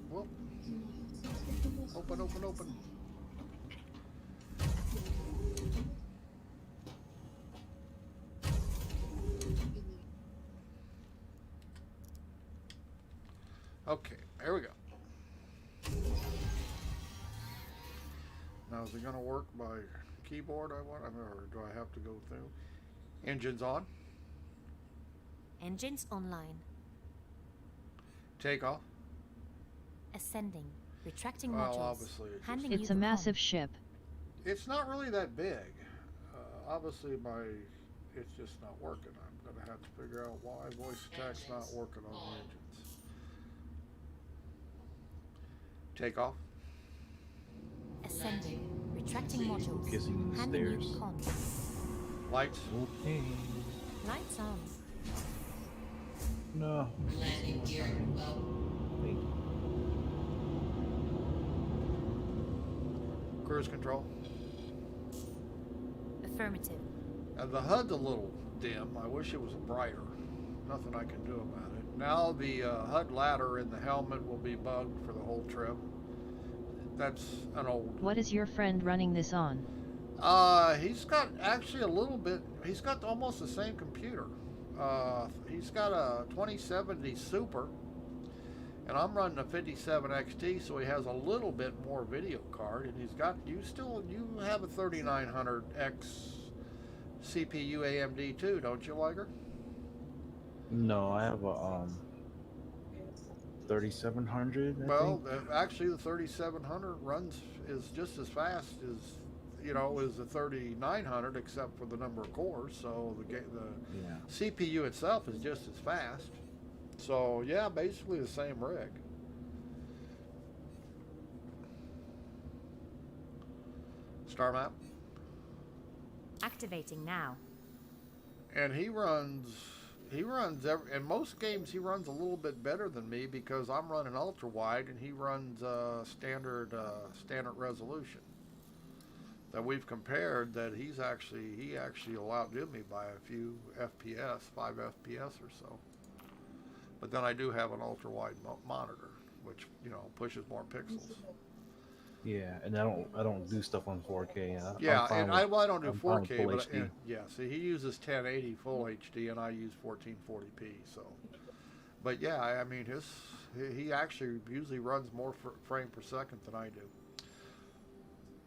Whoop. Open, open, open. Okay, here we go. Now, is it going to work by keyboard? Or do I have to go through? Engines on. Engines online. Take off. Ascending. Retracting Well, modules. obviously, Handing It's you a the massive com. ship. it's not really that big. Obviously, it's just not working. I'm going to have to figure out why voice attack's not working on the engines. Take off. Ascending. Retracting modules. Kissing in the Handing you stairs. the com. Lights. Okay. Lights on. No. Landing gear up. Wait. Cruise control. Affirmative. The HUD's a little dim. I wish it was brighter. Nothing I can do about it. Now the HUD ladder in the helmet will be bugged for the whole trip. That's an old... What is your friend running this on? He's got actually a little bit... He's got almost the same computer. He's got a 2070 Super. And I'm running a 57 XT, so he has a little bit more video card. And he's got... You have a 3900X CPU AMD too, don't you, Liger? No, I have a 3700. Well, actually, the 3700 is just as fast as the 3900, except for the number of cores. So the Yeah. CPU itself is just as fast. So yeah, basically the same rig. Star map. Activating now. And he runs in most games he runs a little bit better than me because I'm running ultra wide and he runs standard resolution. That we've compared, that he actually will outdo me by a few FPS, 5 FPS or so. But then I do have an ultra wide monitor, which pushes more pixels. Yeah, and I don't do stuff on 4K. Yeah, and I don't do I'm fine with 4K, full but HD. yeah, see, he uses 1080 full HD, and I use 1440p. So, but yeah, I mean, he actually usually runs more frame per second than I do.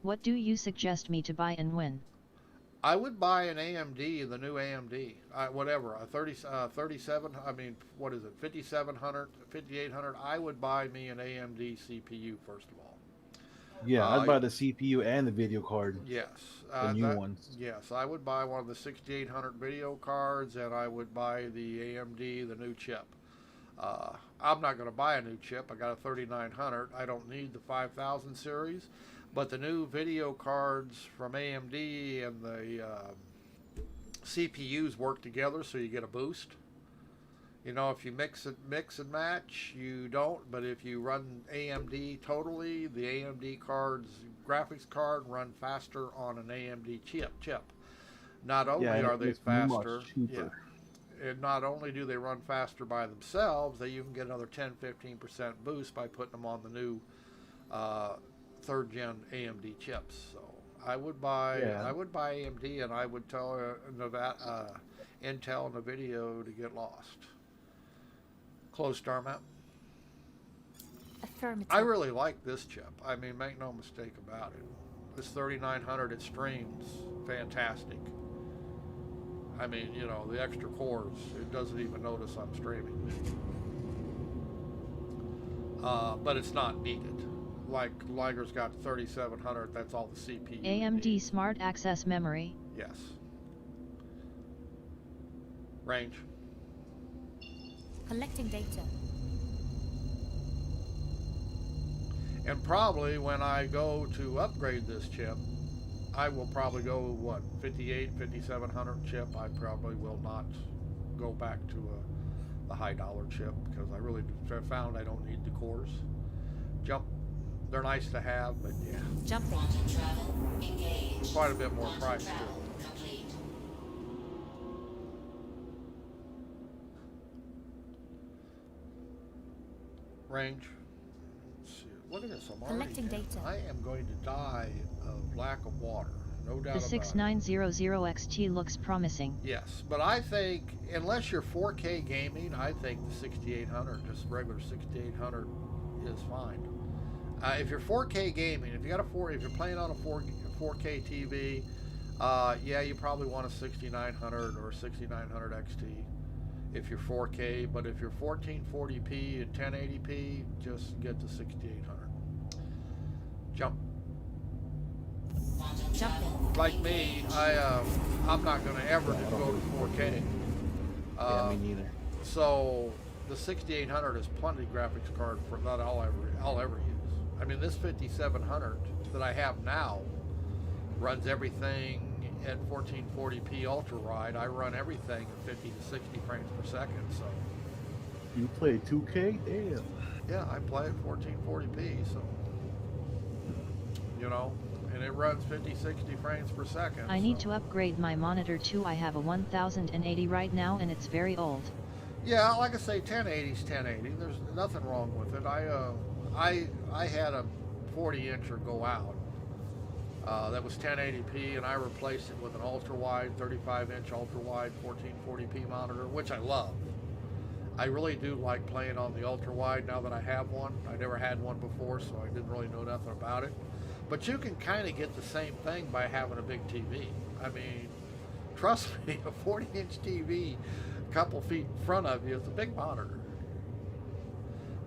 What do you suggest me to buy and when? I would buy an AMD, the new AMD, whatever, a 37. I mean, what is it, 5700, 5800? I would buy me an AMD CPU first of all. Yeah, I'd buy the CPU and the video card. Yes. The new ones. Yes, I would buy one of the 6800 video cards, and I would buy the AMD, the new chip. I'm not going to buy a new chip. I got a 3900. I don't need the 5000 series, but the new video cards from AMD and the CPUs work together, so you get a boost. If you mix and match, you don't. But if you run AMD totally, the AMD graphics card run faster on an AMD chip. Not only are they it's faster, much cheaper. and not only do they run faster by themselves, they even get another 10-15% boost by putting them on the new third gen AMD chips. So I would buy Yeah. AMD, and I would tell Intel and Nvidia to get lost. Close star map. Affirmative. I really like this chip. I mean, make no mistake about it. This 3900, it streams fantastic. I mean, you know, the extra cores, it doesn't even notice I'm streaming. But it's not needed. Like Liger's got 3700, that's all the CPU. AMD Smart Access Memory. Yes. Range. Collecting data. And probably when I go to upgrade this chip, I will probably go, what, 5700 chip. I probably will not go back to the high dollar chip because I really found I don't need the cores. Jump, they're nice to have, but yeah, Jumping. Quantum travel engaged. quite a bit more Quantum price travel too. complete. Range. Let's see. Look at this. I'm Collecting already, data. I am going to die of lack of water. No doubt The about it. 6900XT looks promising. Yes, but I think unless you're 4K gaming, I think the 6800, just regular 6800, is fine. If you're 4K gaming, if you're playing on a 4K TV, yeah, you probably want a 6900 or 6900 XT. If you're 4K, but if you're 1440p and 1080p, just get the 6800. Jump. Quantum travel. Jumping. Like me, I'm not going to ever go to 4K. Yeah, me neither. So the 6800 is plenty graphics card for that I'll ever use. I mean, this 5700 that I have now runs everything at 1440p ultra wide. I run everything at 50 to 60 frames per second. So You play 2K? Damn. yeah, I play at 1440p. So you know, and it runs 50, 60 frames per second. I need so. to upgrade my monitor too. I have a 1080 right now and it's very old. Yeah, like I say, 1080's 1080. There's nothing wrong with it. I had a 40-incher go out. That was 1080p, and I replaced it with an ultra-wide, 35-inch ultra-wide 1440p monitor, which I love. I really do like playing on the ultra-wide now that I have one. I never had one before, so I didn't really know nothing about it. But you can kind of get the same thing by having a big TV. I mean, trust me, a 40-inch TV a couple feet in front of you is a big monitor.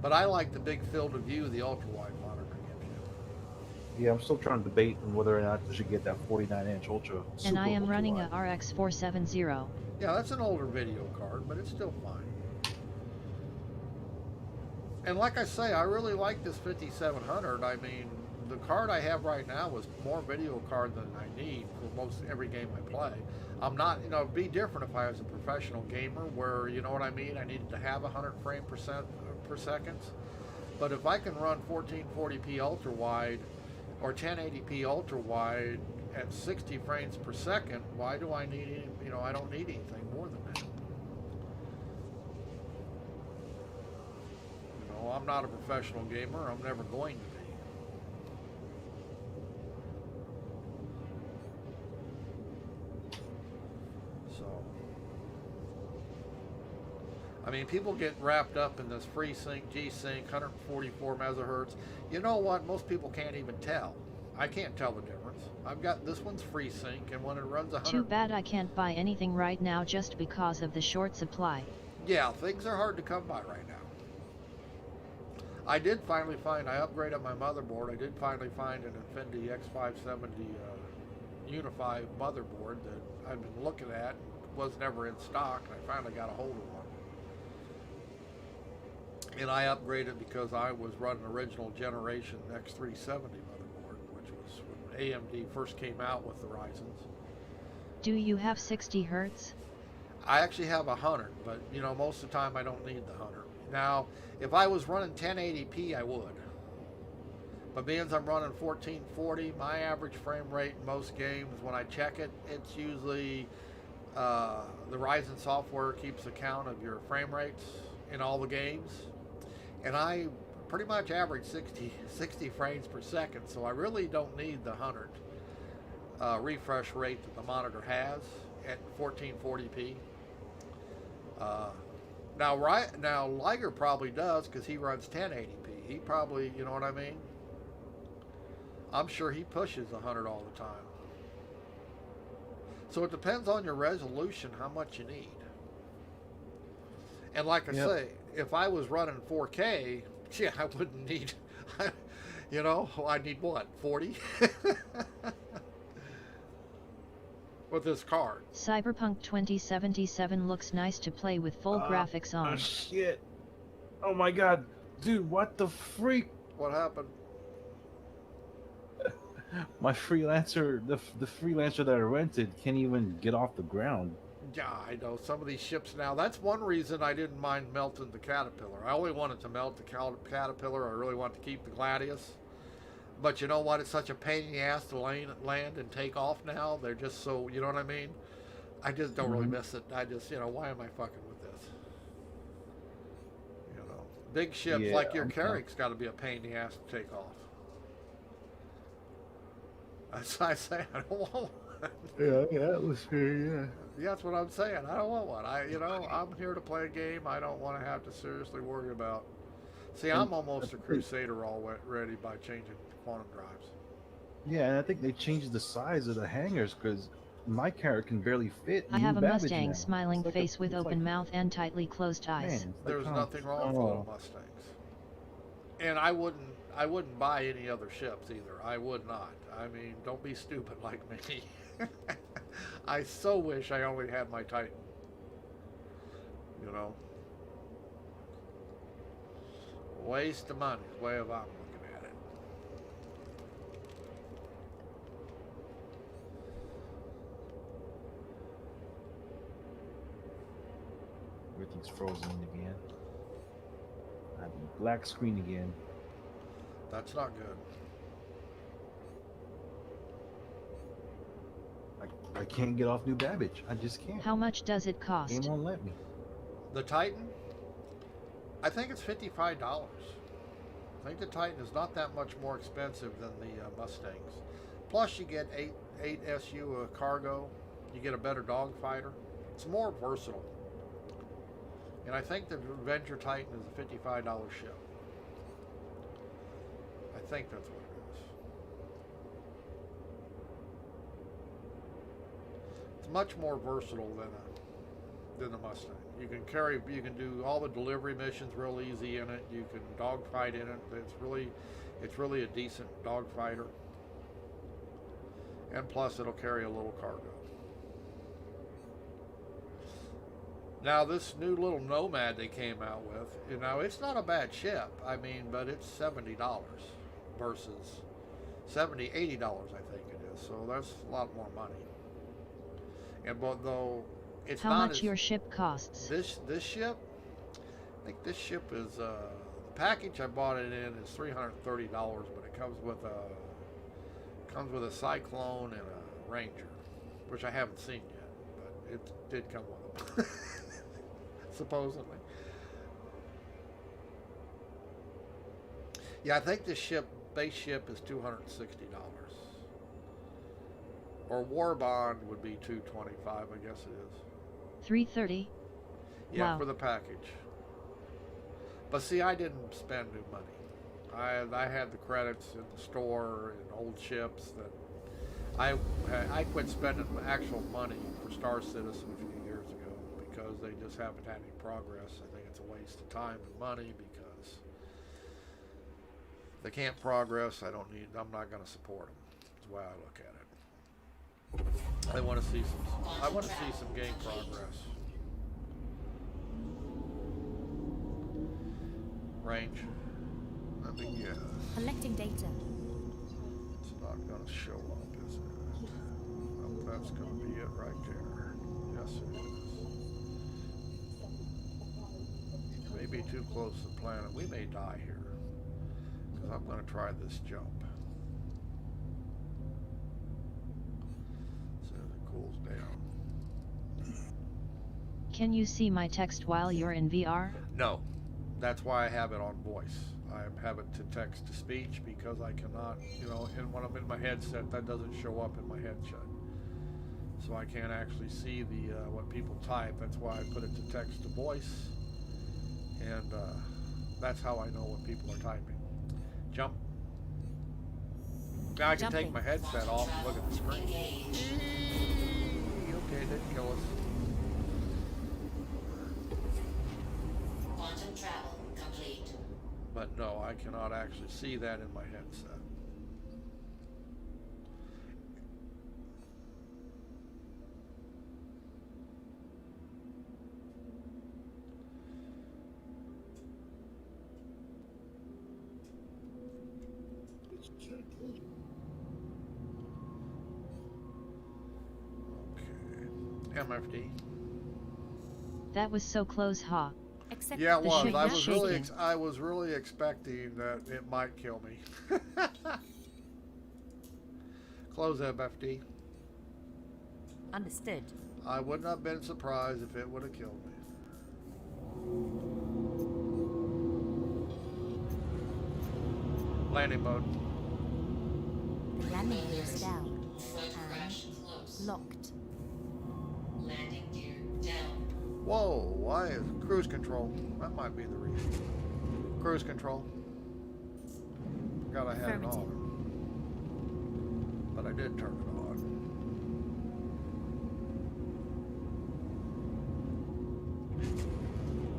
But I like the big field of view the ultra-wide monitor gives you. Yeah, I'm still trying to debate on whether or not I should get that 49-inch ultra. And I am super running a ultra-wide. RX 470. Yeah, that's an older video card, but it's still fine. And like I say, I really like this 5700. I mean, the card I have right now is more video card than I need for most every game I play. I'm not, you know, it'd be different if I was a professional gamer where, you know what I mean, I needed to have 100 frames per second. But if I can run 1440p ultra wide or 1080p ultra wide at 60 frames per second, why do I need, you know, I don't need anything more than that. You know, I'm not a professional gamer. I'm never going to be. So, I mean, people get wrapped up in this FreeSync, G-Sync, 144 megahertz. You know what? Most people can't even tell. I can't tell the difference. I've got this one's FreeSync, and when it runs 100, Too bad I can't buy anything right now just because of the short supply. yeah, things are hard to come by right now. I did finally find, I upgraded my motherboard. I did finally find an Infinity X570 Unify motherboard that I've been looking at, was never in stock, and I finally got a hold of one. And I upgraded because I was running original generation X370 motherboard, which was when AMD first came out with the Ryzens. Do you have 60 Hertz? I actually have 100, but you know, most of the time I don't need the 100. Now, if I was running 1080p, I would. But being as I'm running 1440, my average frame rate in most games, when I check it, it's usually the Ryzen software keeps account of your frame rates in all the games. And I pretty much average 60 frames per second, so I really don't need the 100 refresh rate that the monitor has at 1440p. Now Liger probably does because he runs 1080p. He probably, you know what I mean? I'm sure he pushes 100 all the time. So it depends on your resolution how much you need. And like I say, if I was running 4K, yeah, I wouldn't need, you know, I need what, 40? With this card. Cyberpunk 2077 looks nice to play with full graphics on. Oh shit. Oh my god. Dude, what the freak? What happened? My freelancer, the freelancer that I rented can't even get off the ground. Yeah, I know. Some of these ships now, that's one reason I didn't mind melting the Caterpillar. I only wanted to melt the Caterpillar. I really want to keep the Gladius. But you know what? It's such a pain in the ass to land and take off now. They're just so, you know what I mean? I just don't really miss it. I just, you know, why am I fucking with this? You know, big ships like your Carrick's got to be a pain in the ass to take off. That's what I say. I don't want one. Yeah, it was here, Yeah, that's what I'm saying. I don't want one. I'm here to play a game I don't want to have to seriously worry about. See, I'm almost a Crusader already by changing quantum drives. Yeah, and I think they changed the size of the hangars because my carrot can barely fit. I have a Babbage Mustang now. smiling It's face with it's open mouth and tightly closed eyes. Man, it's There's like, nothing wrong with little Mustangs. And I wouldn't buy any other ships either. I would not. I mean, don't be stupid like me. I so wish I only had my Titan. You know? Waste of money is the way of I'm looking at it. Everything's frozen again. I have a black screen again. That's not good. I can't get off New Babbage. I just can't. How much does it cost? Game won't let me. The Titan? I think it's $55. I think the Titan is not that much more expensive than the Mustangs. Plus you get 8 SU cargo. You get a better dogfighter. It's more versatile. And I think the Avenger Titan is a $55 ship. I think that's what it is. It's much more versatile than the Mustang. You can do all the delivery missions real easy in it. You can dogfight in it. It's really a decent dogfighter. And plus it'll carry a little cargo. Now this new little Nomad they came out with, you know, it's not a bad ship. I mean, but it's $70 versus $80, I think it is. So that's a lot more money. And but though it's How not much as, your ship costs? This ship, I think this ship is the package I bought it in is $330, but it comes with a Cyclone and a Ranger, which I haven't seen yet, but it did come with them. Supposedly. Yeah, I think this base ship is $260. Or War Bond would be $225, I guess it is. $330? Yeah, Wow. for the package. But see, I didn't spend new money. I had the credits in the store and old ships that I quit spending actual money for Star Citizen a few years ago because they just haven't had any progress. I think it's a waste of time and money because if they can't progress, I'm not going to support them. That's the way I look at it. I want to see some game progress. Range. Let me guess. Collecting data. It's not going to show up, is it? Nope, that's going to be it right there. Yes, it is. It may be too close to the planet. We may die here. Because I'm going to try this jump. So it cools down. Can you see my text while you're in VR? No. That's why I have it on voice. I have it to text to speech because I cannot, you know, and when I'm in my headset, that doesn't show up in my headset. So I can't actually see the what people type. That's why I put it to text to voice, and that's how I know what people are typing. Jump. Now I can take Jumping. my headset off and look at the screen. Okay, didn't kill us. Quantum travel complete. But no, I cannot actually see that in my headset. Okay. MFD. That was so close, ha. Accept Yeah, it The was. ship I was was shaking. I was really expecting that it might kill me. Close MFD. Understood. I wouldn't have been surprised if it would have killed me. Landing mode. The landing gear is down. Front crash close. Locked. Landing gear down. Whoa, why is cruise control? That might be the reason. Cruise control. Forgot I had it Affirmative. on. But I did turn it on.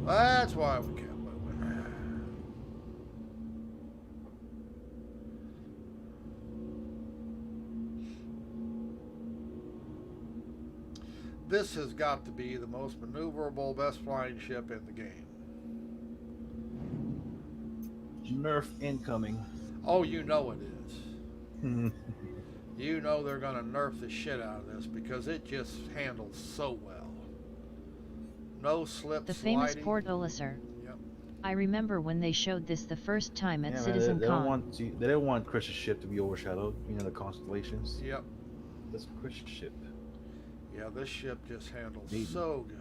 That's why we kept moving. This has got to be the most maneuverable, best flying ship in the game. Nerf incoming. Oh, you know it is. You know they're going to nerf the shit out of this because it just handles so well. No slip The sliding. famous Port Olisar. Yep. I remember when they showed this the first time at Yeah, man, Citizen they don't Con. want they don't want Chris's ship to be overshadowed. You know, the constellations. Yep. That's Chris's ship. Yeah, this ship just handles Maybe. so good.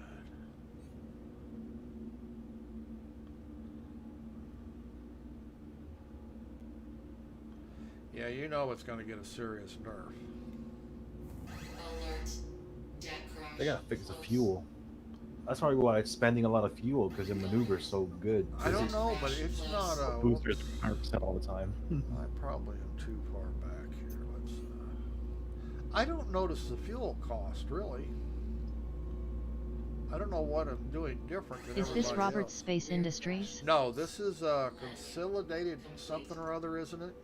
Yeah, you know it's going to get a serious nerf. Alert. Deck crash. They gotta fix the close. fuel. That's probably why it's spending a lot of fuel because the maneuver's so good. I don't know, but it's not a... Boosters 100% all the time. I probably am too far back here. Let's. I don't notice the fuel cost really. I don't know what I'm doing different than Is this everybody Roberts else. Space Industries? No, this is consolidated something or other, isn't it?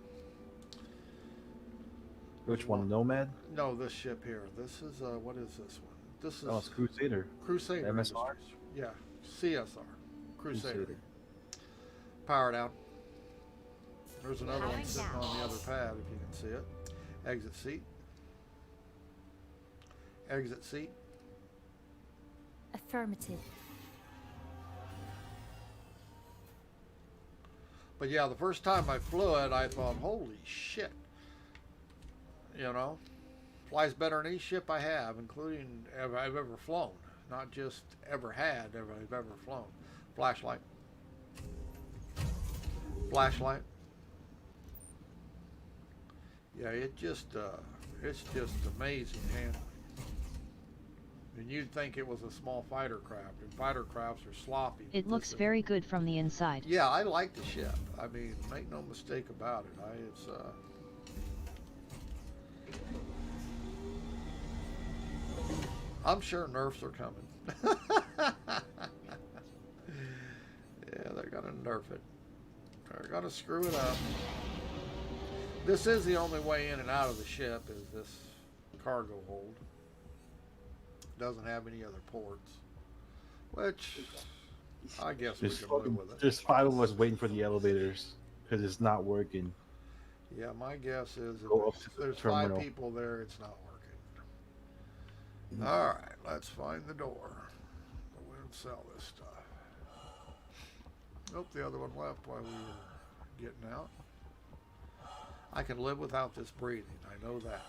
Which one? Nomad? No, this ship here. This is what is this one? This is Oh, it's Crusader. Crusader. MSR? Industries. Yeah, CSR. Crusader. Crusader. Power down. There's another one Powering sitting down. on the other pad if you can see it. Exit seat. Exit seat. Affirmative. But yeah, the first time I flew it, I thought, holy shit. You know, flies better than any ship I have, including I've ever flown. Not just ever had, I've ever flown. Flashlight. Flashlight. Yeah, it's just amazing handling. And you'd think it was a small fighter craft, and fighter crafts are sloppy. It but looks this is- very good from the inside. Yeah, I like the ship. I mean, make no mistake about it. I'm sure nerfs are coming. Yeah, they're gonna nerf it. They're gonna screw it up. This is the only way in and out of the ship is this cargo hold. Doesn't have any other ports, which I guess we can live with it. There's 5 of us waiting for the elevators because it's not working. Yeah, my guess is if Go up to the there's 5 terminal. people there, it's not working. All right, let's find the door. We don't sell this stuff. Nope, the other one left while we were getting out. I can live without this breathing. I know that.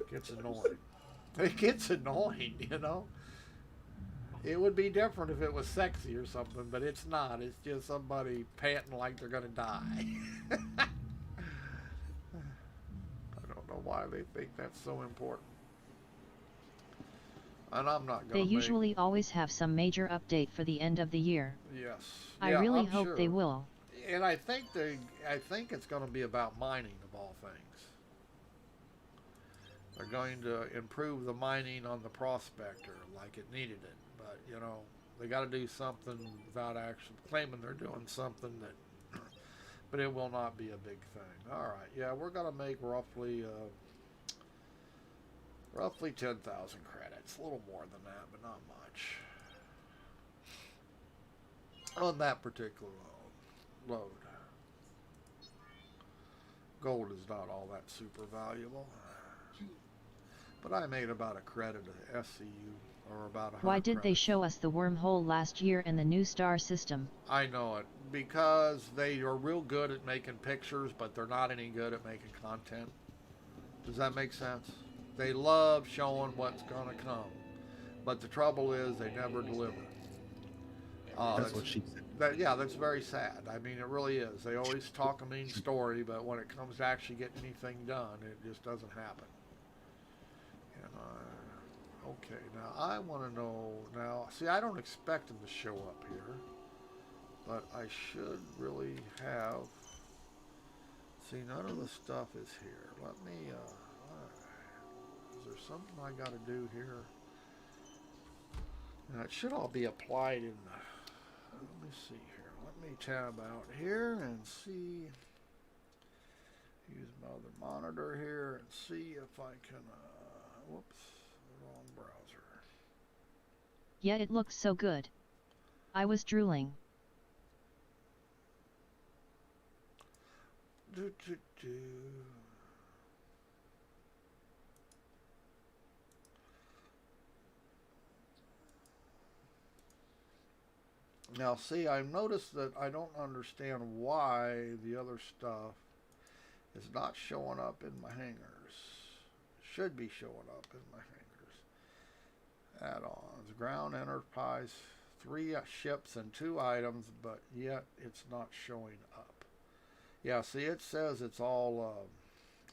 It gets annoying. It gets annoying, you know. It would be different if it was sexy or something, but it's not. It's just somebody panting like they're gonna die. I don't know why they think that's so important. And I'm not They gonna make. usually always have some major update for the end of the year. Yes. I Yeah, really I'm hope sure. they will. And I think it's going to be about mining of all things. They're going to improve the mining on the prospector like it needed it, but you know they got to do something without actually claiming they're doing something that. But it will not be a big thing. All right, yeah, we're going to make roughly 10,000 credits, a little more than that, but not much on that particular load. Gold is not all that super valuable, but I made about a credit of SCU, or about 100 Why did they credits. show us the wormhole last year and the new star system? I know it, because they are real good at making pictures, but they're not any good at making content. Does that make sense? They love showing what's going to come, but the trouble is they never deliver. That's what she said. That's very sad. I mean, it really is. They always talk a mean story, but when it comes to actually getting anything done, it just doesn't happen. And okay, now I want to know. Now, see, I don't expect them to show up here, but I should really have. See, none of the stuff is here. Let me. Is there something I got to do here? Now, it should all be applied in the. Let me see here. Let me tab out here and see. Use my other monitor here and see if I can. Whoops, wrong browser. Yeah, it looks so good. I was drooling. Do, do, do. Now, see, I've noticed that I don't understand why the other stuff is not showing up in my hangars. Should be showing up in my hangars. Add-ons, ground enterprise, 3 ships and 2 items, but yet it's not showing up. Yeah, see, it says it's all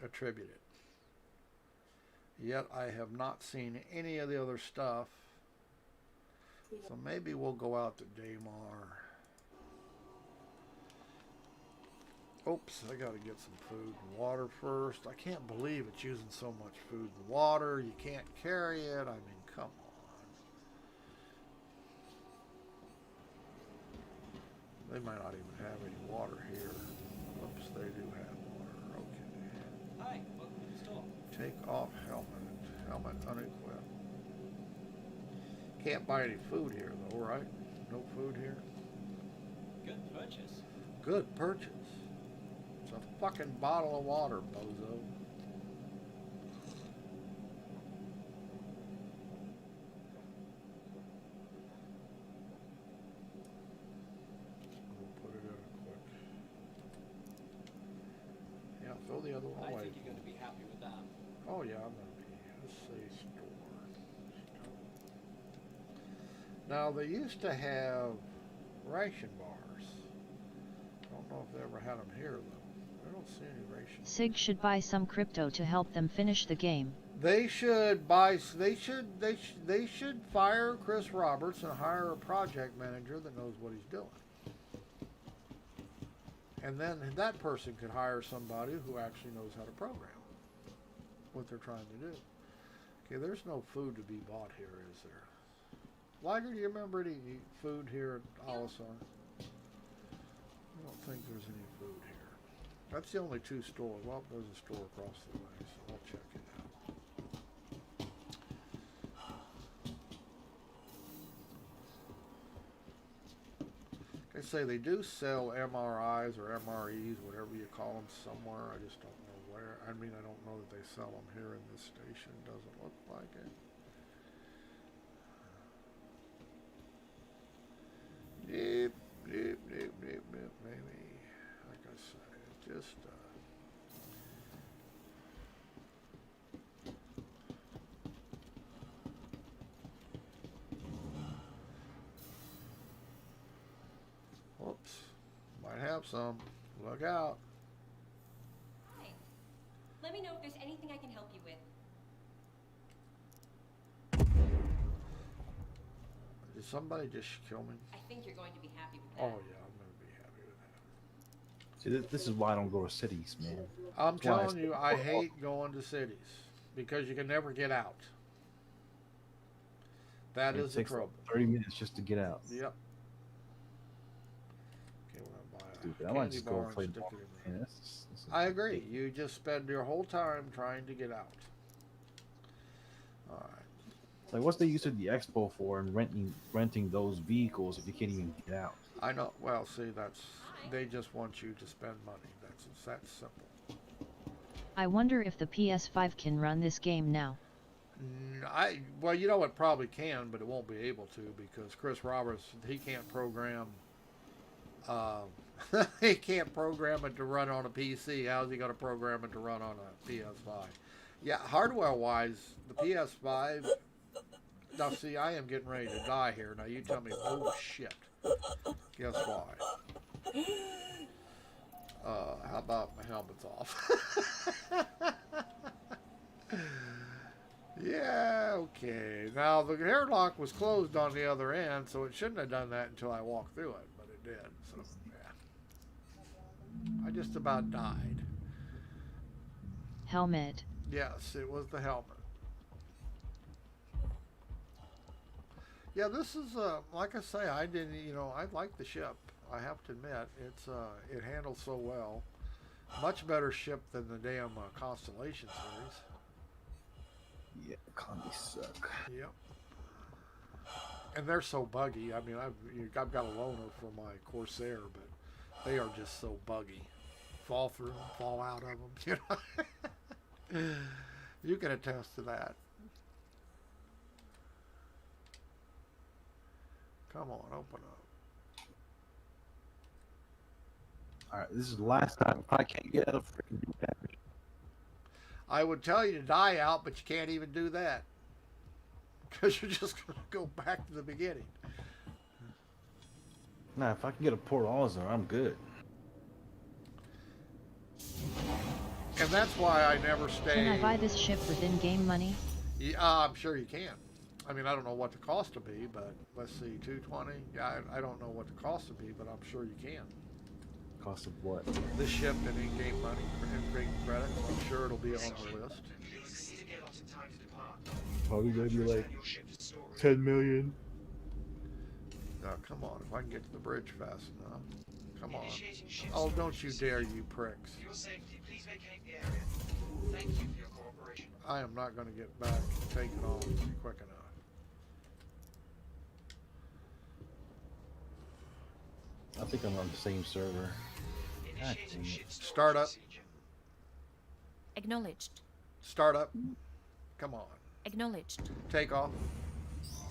attributed. Yet I have not seen any of the other stuff. So maybe we'll go out to Daymar. Oops, I gotta get some food and water first. I can't believe it's using so much food and water. You can't carry it. I mean, come on. They might not even have any water here. Oops, they do have water. Okay. Hi, welcome to the store. Take off helmet. Helmet unequipped. Can't buy any food here though, right? No food here. Good purchase. Good purchase. It's a fucking bottle of water, bozo. We'll put it in quick. Yeah, throw the other one I away. think you're going to be happy with that. Oh yeah, I'm gonna be. Let's say store. Now they used to have ration bars. I don't know if they ever had them here though. I don't see any ration. SIG should buy some crypto to help them finish the game. They should buy. They should fire Chris Roberts and hire a project manager that knows what he's doing. And then that person could hire somebody who actually knows how to program what they're trying to do. Okay, there's no food to be bought here, is there? Liger, do you remember any food here at Alisar? I don't think there's any food here. That's the only 2 stores. Well, there's a store across the way, so I'll check it out. They say they do sell MRIs or MREs, whatever you call them, somewhere. I just don't know where. I mean, I don't know that they sell them here in this station. Doesn't look like it. Nope, maybe. Like I say, just have some. Look out. Hi. Let me know if there's anything I can help you with. Did somebody just kill me? I think you're going to be happy with Oh that. yeah, I'm gonna be happy with that. See, this is why I don't go to cities, man. I'm That's why telling you, I hate going to cities because you can never get out. That It is the takes trouble. 30 minutes just to get out. Yep. Okay, well, buy a Stupid. I might candy just bar go and play stick ball. it in there. Man, that's I agree. You just spend your whole time trying to get out. All right. It's like, what's the use of the expo for and renting those vehicles if you can't even get out? I know. Well, see, they just want you to spend money. That's simple. I wonder if the PS5 can run this game now. Well, you know it probably can, but it won't be able to because Chris Roberts, he can't program. He can't program it to run on a PC. How's he going to program it to run on a PS5? Yeah, hardware-wise, the PS5. Now, see, I am getting ready to die here. Now, you tell me, oh shit. Guess why? How about my helmet's off? Yeah, okay. Now, the airlock was closed on the other end, so it shouldn't have done that until I walked through it, but it did. So, yeah. I just about died. Helmet. Yes, it was the helmet. Yeah, this is, like I say, I like the ship. I have to admit, it handles so well. Much better ship than the damn Constellation series. Yeah, commies suck. Yep. And they're so buggy. I mean, I've got a loaner for my Corsair, but they are just so buggy. Fall through them, fall out of them. You know, you can attest to that. Come on, open up. All right, this is the last time. I can't get out of freaking do damage. I would tell you to die out, but you can't even do that. Because you're just going to go back to the beginning. Nah, if I can get a Port Ozar, I'm good. And that's why I never stay. Can I buy this ship with in-game money? Yeah, I'm sure you can. I mean, I don't know what the cost will be, but let's see, 220. Yeah, I don't know what the cost will be, but I'm sure you can. Cost of what? The ship and in-game money, in-game credits. I'm sure it'll be on the list. Probably gonna be like 10 million. Now, come on, if I can get to the bridge fast enough. Come on. Oh, don't you dare, you pricks. For your safety, please vacate the area. Thank you for your cooperation. I am not going to get back and take it on quick enough. I think I'm on the same server. God dang it. Start up. Acknowledged. Start up. Come on. Acknowledged. Take off.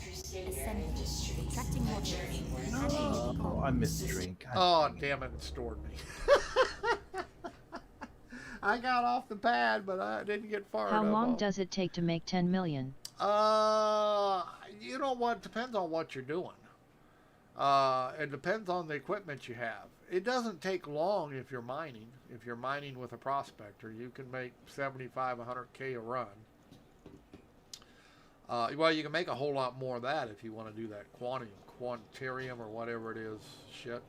Ascending. Extracting modules. Oh, I missed the train. God Oh, dang it. damn it, it stored me. I got off the pad, but I didn't get far enough. How long does it take to make 10 million? You know what? Depends on what you're doing. It depends on the equipment you have. It doesn't take long if you're mining. If you're mining with a prospector, you can make 75, 100K a run. Well, you can make a whole lot more of that if you want to do that quantarium or whatever it is shit,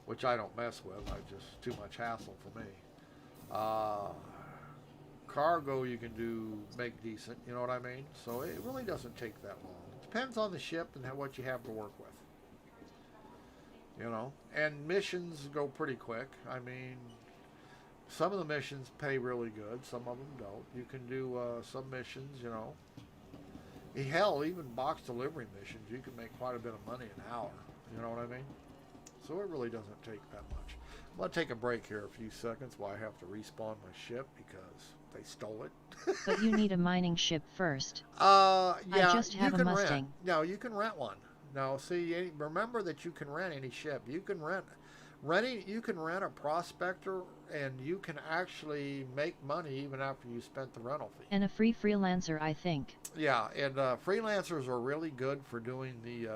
which I don't mess with. I just too much hassle for me. Cargo you can make decent, you know what I mean? So it really doesn't take that long. It depends on the ship and what you have to work with. You know, and missions go pretty quick. I mean, some of the missions pay really good, some of them don't. You can do some missions, you know. Hell, even box delivery missions, you can make quite a bit of money an hour. You know what I mean? So it really doesn't take that much. I'm going to take a break here a few seconds while I have to respawn my ship because they stole it. But you need a mining ship first. Yeah, I just have you a can Mustang. rent. No, you can rent one. No, see, remember that you can rent any ship. You can you can rent a prospector, and you can actually make money even after you spent the rental fee. And a free freelancer, I think. Yeah, and freelancers are really good for doing the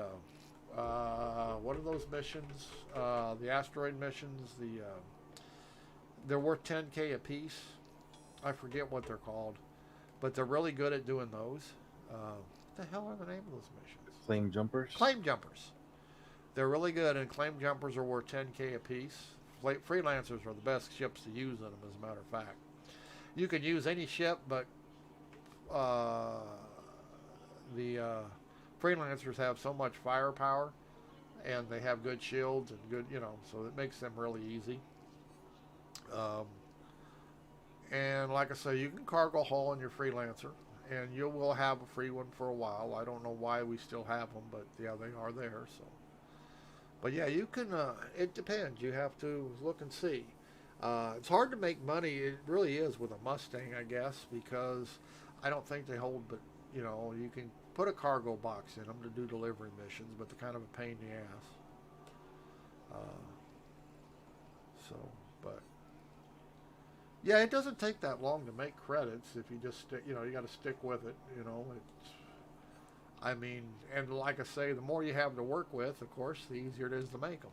what are those missions? The asteroid missions. They're worth 10K a piece. I forget what they're called, but they're really good at doing those. What the hell are the name of those missions? Flame jumpers. Claim jumpers. They're really good, and claim jumpers are worth 10K a piece. Freelancers are the best ships to use in them, as a matter of fact. You can use any ship, but the freelancers have so much firepower, and they have good shields and good, so it makes them really easy. And like I say, you can cargo haul in your freelancer, and you will have a free one for a while. I don't know why we still have them, but yeah, they are there. So, but yeah, you can. It depends. You have to look and see. It's hard to make money. It really is with a Mustang, I guess, because I don't think they hold. But you can put a cargo box in them to do delivery missions, but they're kind of a pain in the ass. But yeah, it doesn't take that long to make credits if you just stick. You got to stick with it. I mean, and like I say, the more you have to work with, of course, the easier it is to make them.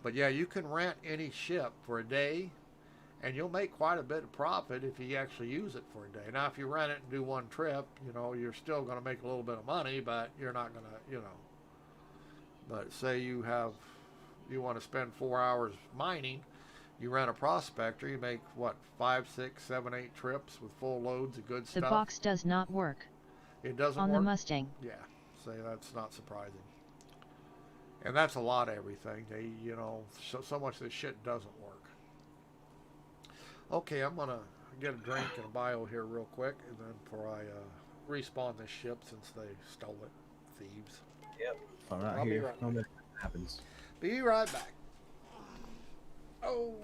But yeah, you can rent any ship for a day, and you'll make quite a bit of profit if you actually use it for a day. Now, if you rent it and do one trip, you're still going to make a little bit of money, but you're not going to, But say you want to spend 4 hours mining, you rent a prospector, you make, 5, 6, 7, 8 trips with full loads of good stuff. The box does not work. It doesn't on work? the Mustang. Yeah, say that's not surprising. And that's a lot of everything. So much of this shit doesn't work. Okay, I'm going to get a drink and a bio here real quick, and then before I respawn this ship since they stole it. Thieves. Yep. I'm not I'll be here. right No, back. that happens. Be right back. Oh.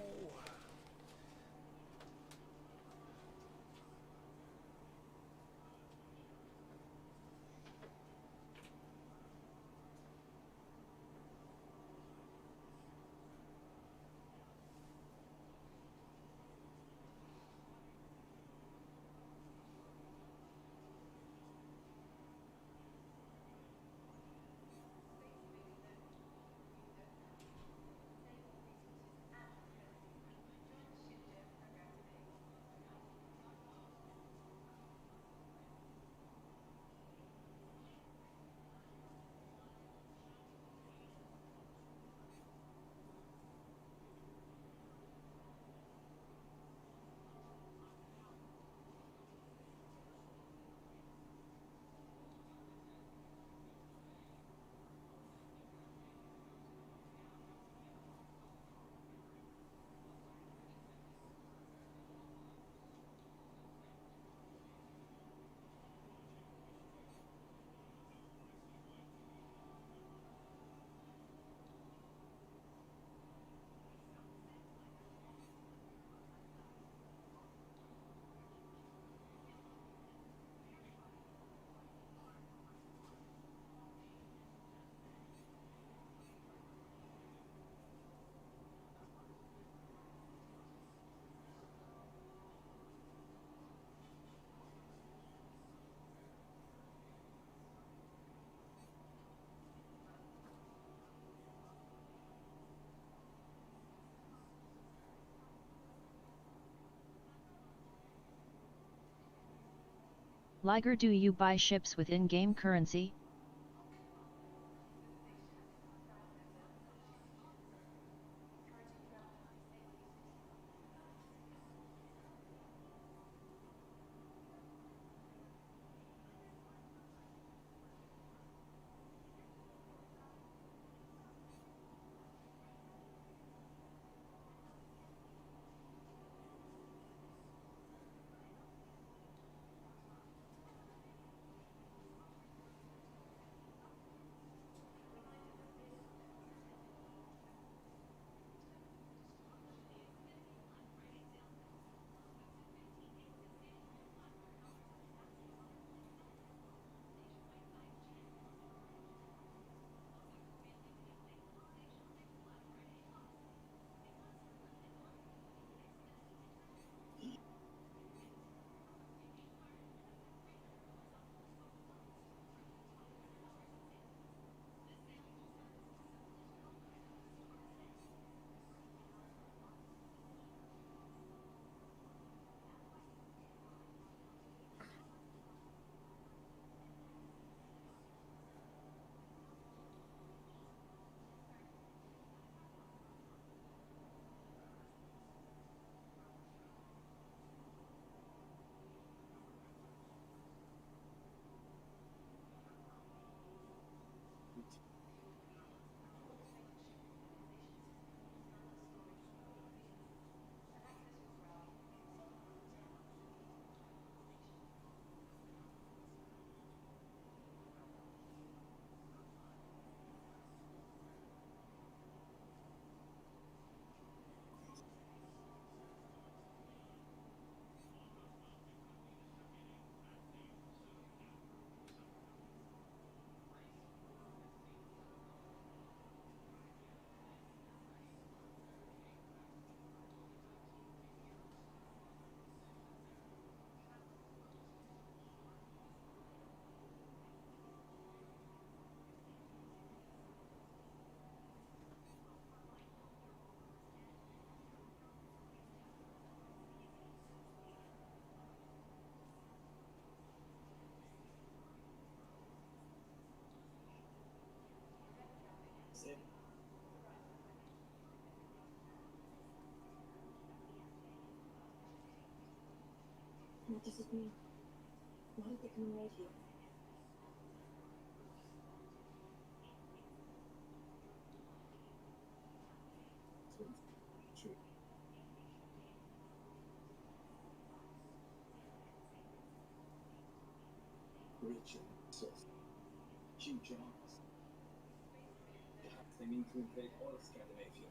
Liger, do you buy ships with in-game currency? What does it mean? Why did they come right here? Richard says huge arms. Perhaps they mean to invade all of Scandinavia.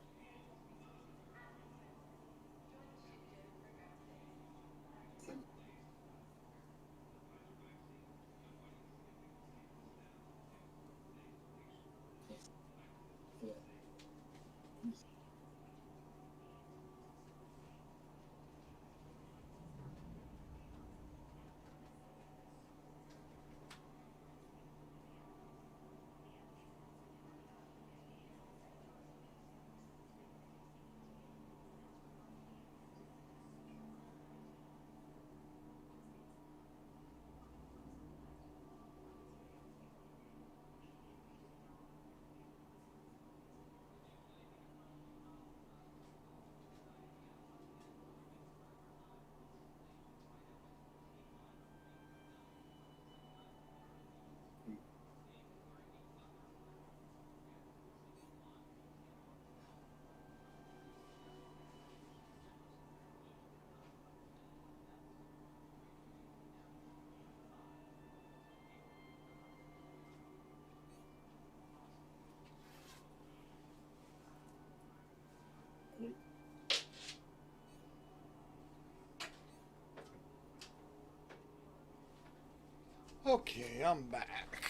Okay, I'm back.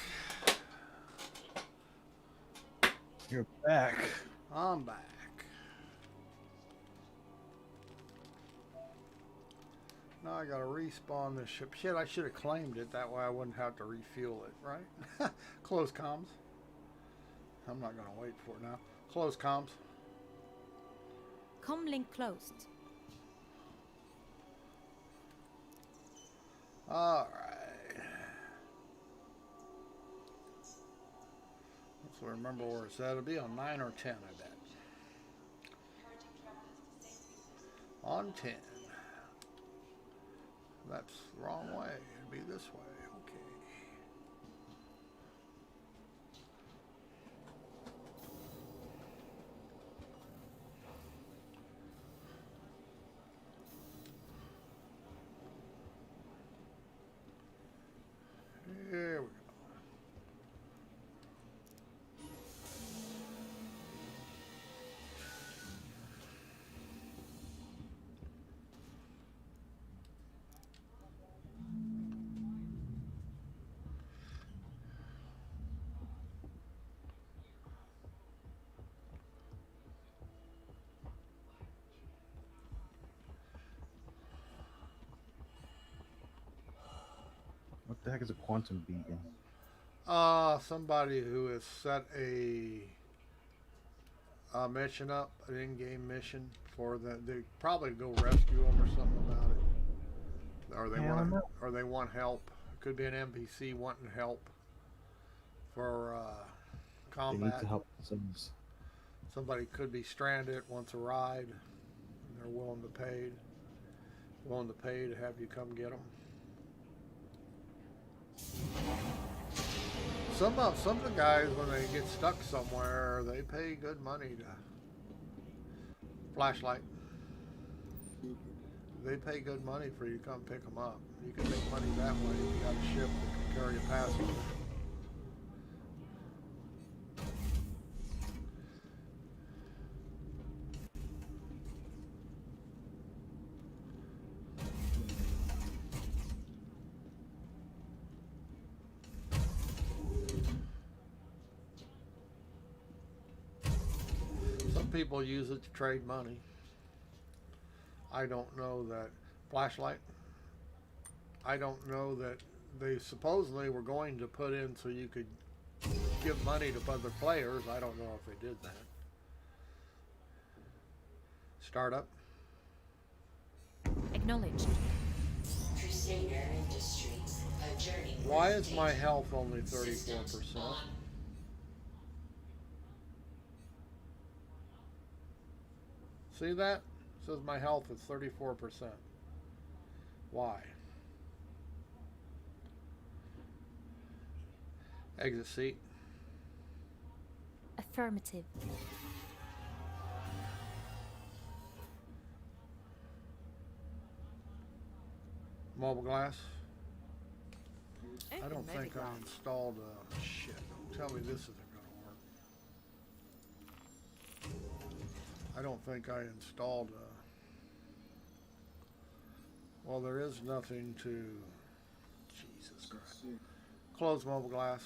You're back. I'm back. Now I gotta respawn this ship. Shit, I should have claimed it. That way I wouldn't have to refuel it, right? Close comms. I'm not gonna wait for it now. Close comms. Comlink closed. Alright. Let's remember where it's at. It'll be on 9 or 10, I bet. On 10. That's the wrong way. It'd be this way. Okay. Here we go. What the heck is a quantum beacon? Somebody who has set a mission up, an in-game mission for they probably go rescue them or something about it, or they want help. It could be an NPC wanting help for They combat. need to help themselves. Somebody could be stranded, wants a ride, and they're willing to pay to have you come get them. Some of the guys, when they get stuck somewhere, they pay good money to flashlight. They pay good money for you to come pick them up. You can make money that way if you got a ship that can carry a passenger. People use it to trade money. I don't know that flashlight. I don't know that they supposedly were going to put in so you could give money to other players. I don't know if they did that. Startup. Acknowledged. Crusader Industries. A journey. Why is my health only 34%? See that? It says my health is 34%. Why? Exit seat. Affirmative. Mobile glass. I Open don't think I Mobiglass. installed shit. Don't tell me this isn't gonna work. I don't think I installed well, there is nothing to Jesus Christ. Close mobile glass.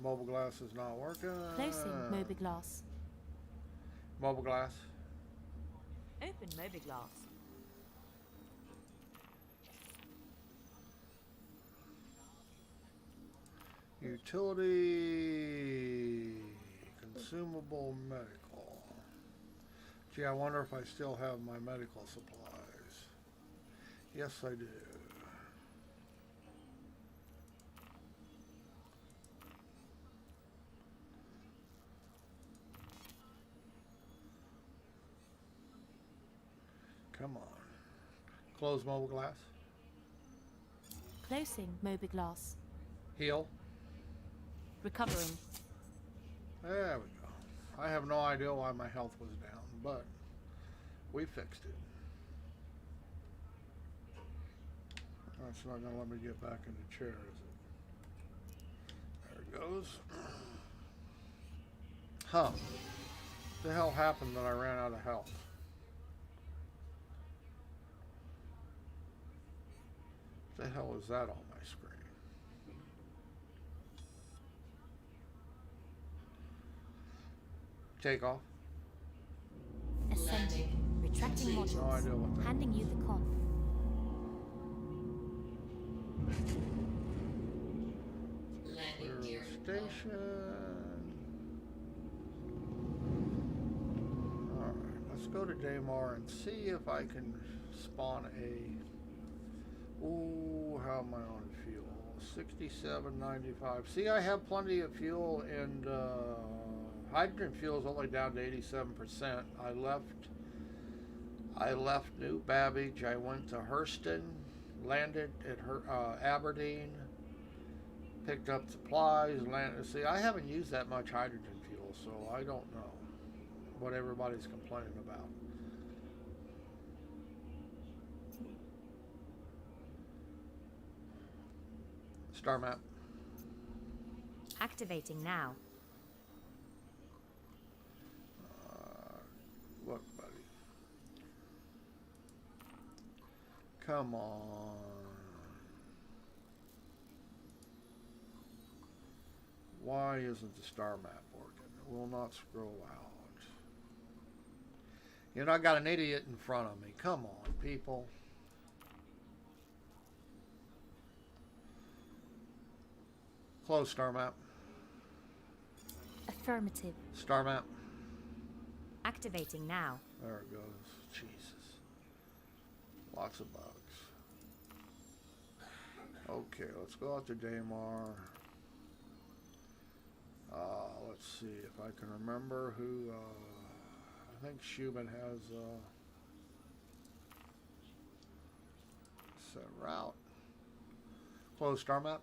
Mobile glass is not working. Closing Mobiglass. Mobile glass. Open Mobiglass. Utility. Consumable medical. Gee, I wonder if I still have my medical supplies. Yes, I do. Come on. Close mobile glass. Closing Mobiglass. Heal. Recovering. There we go. I have no idea why my health was down, but we fixed it. That's not going to let me get back in the chair, is it? There it goes. Huh. What the hell happened that I ran out of health? What the hell is that on my screen? Take off. Ascending. Retracting No idea modules. what that Handing you the conf. Landing Clear gear. the station. Alright, let's go to Daymar and see if I can spawn a... Ooh, how am I on fuel? 67.95. See, I have plenty of fuel, and hydrogen fuel is only down to 87%. I left New Babbage. I went to Hurston, landed at Aberdeen, picked up supplies, landed. See, I haven't used that much hydrogen fuel, so I don't know what everybody's complaining about. Star map. Activating now. Look, buddy. Come on. Why isn't the star map working? It will not scroll out. You know, I got an idiot in front of me. Come on, people. Close star map. Affirmative. Star map. Activating now. There it goes. Jesus. Lots of bugs. Okay, let's go out to Daymar. Let's see if I can remember who, I think Schubin has, set route. Close star map.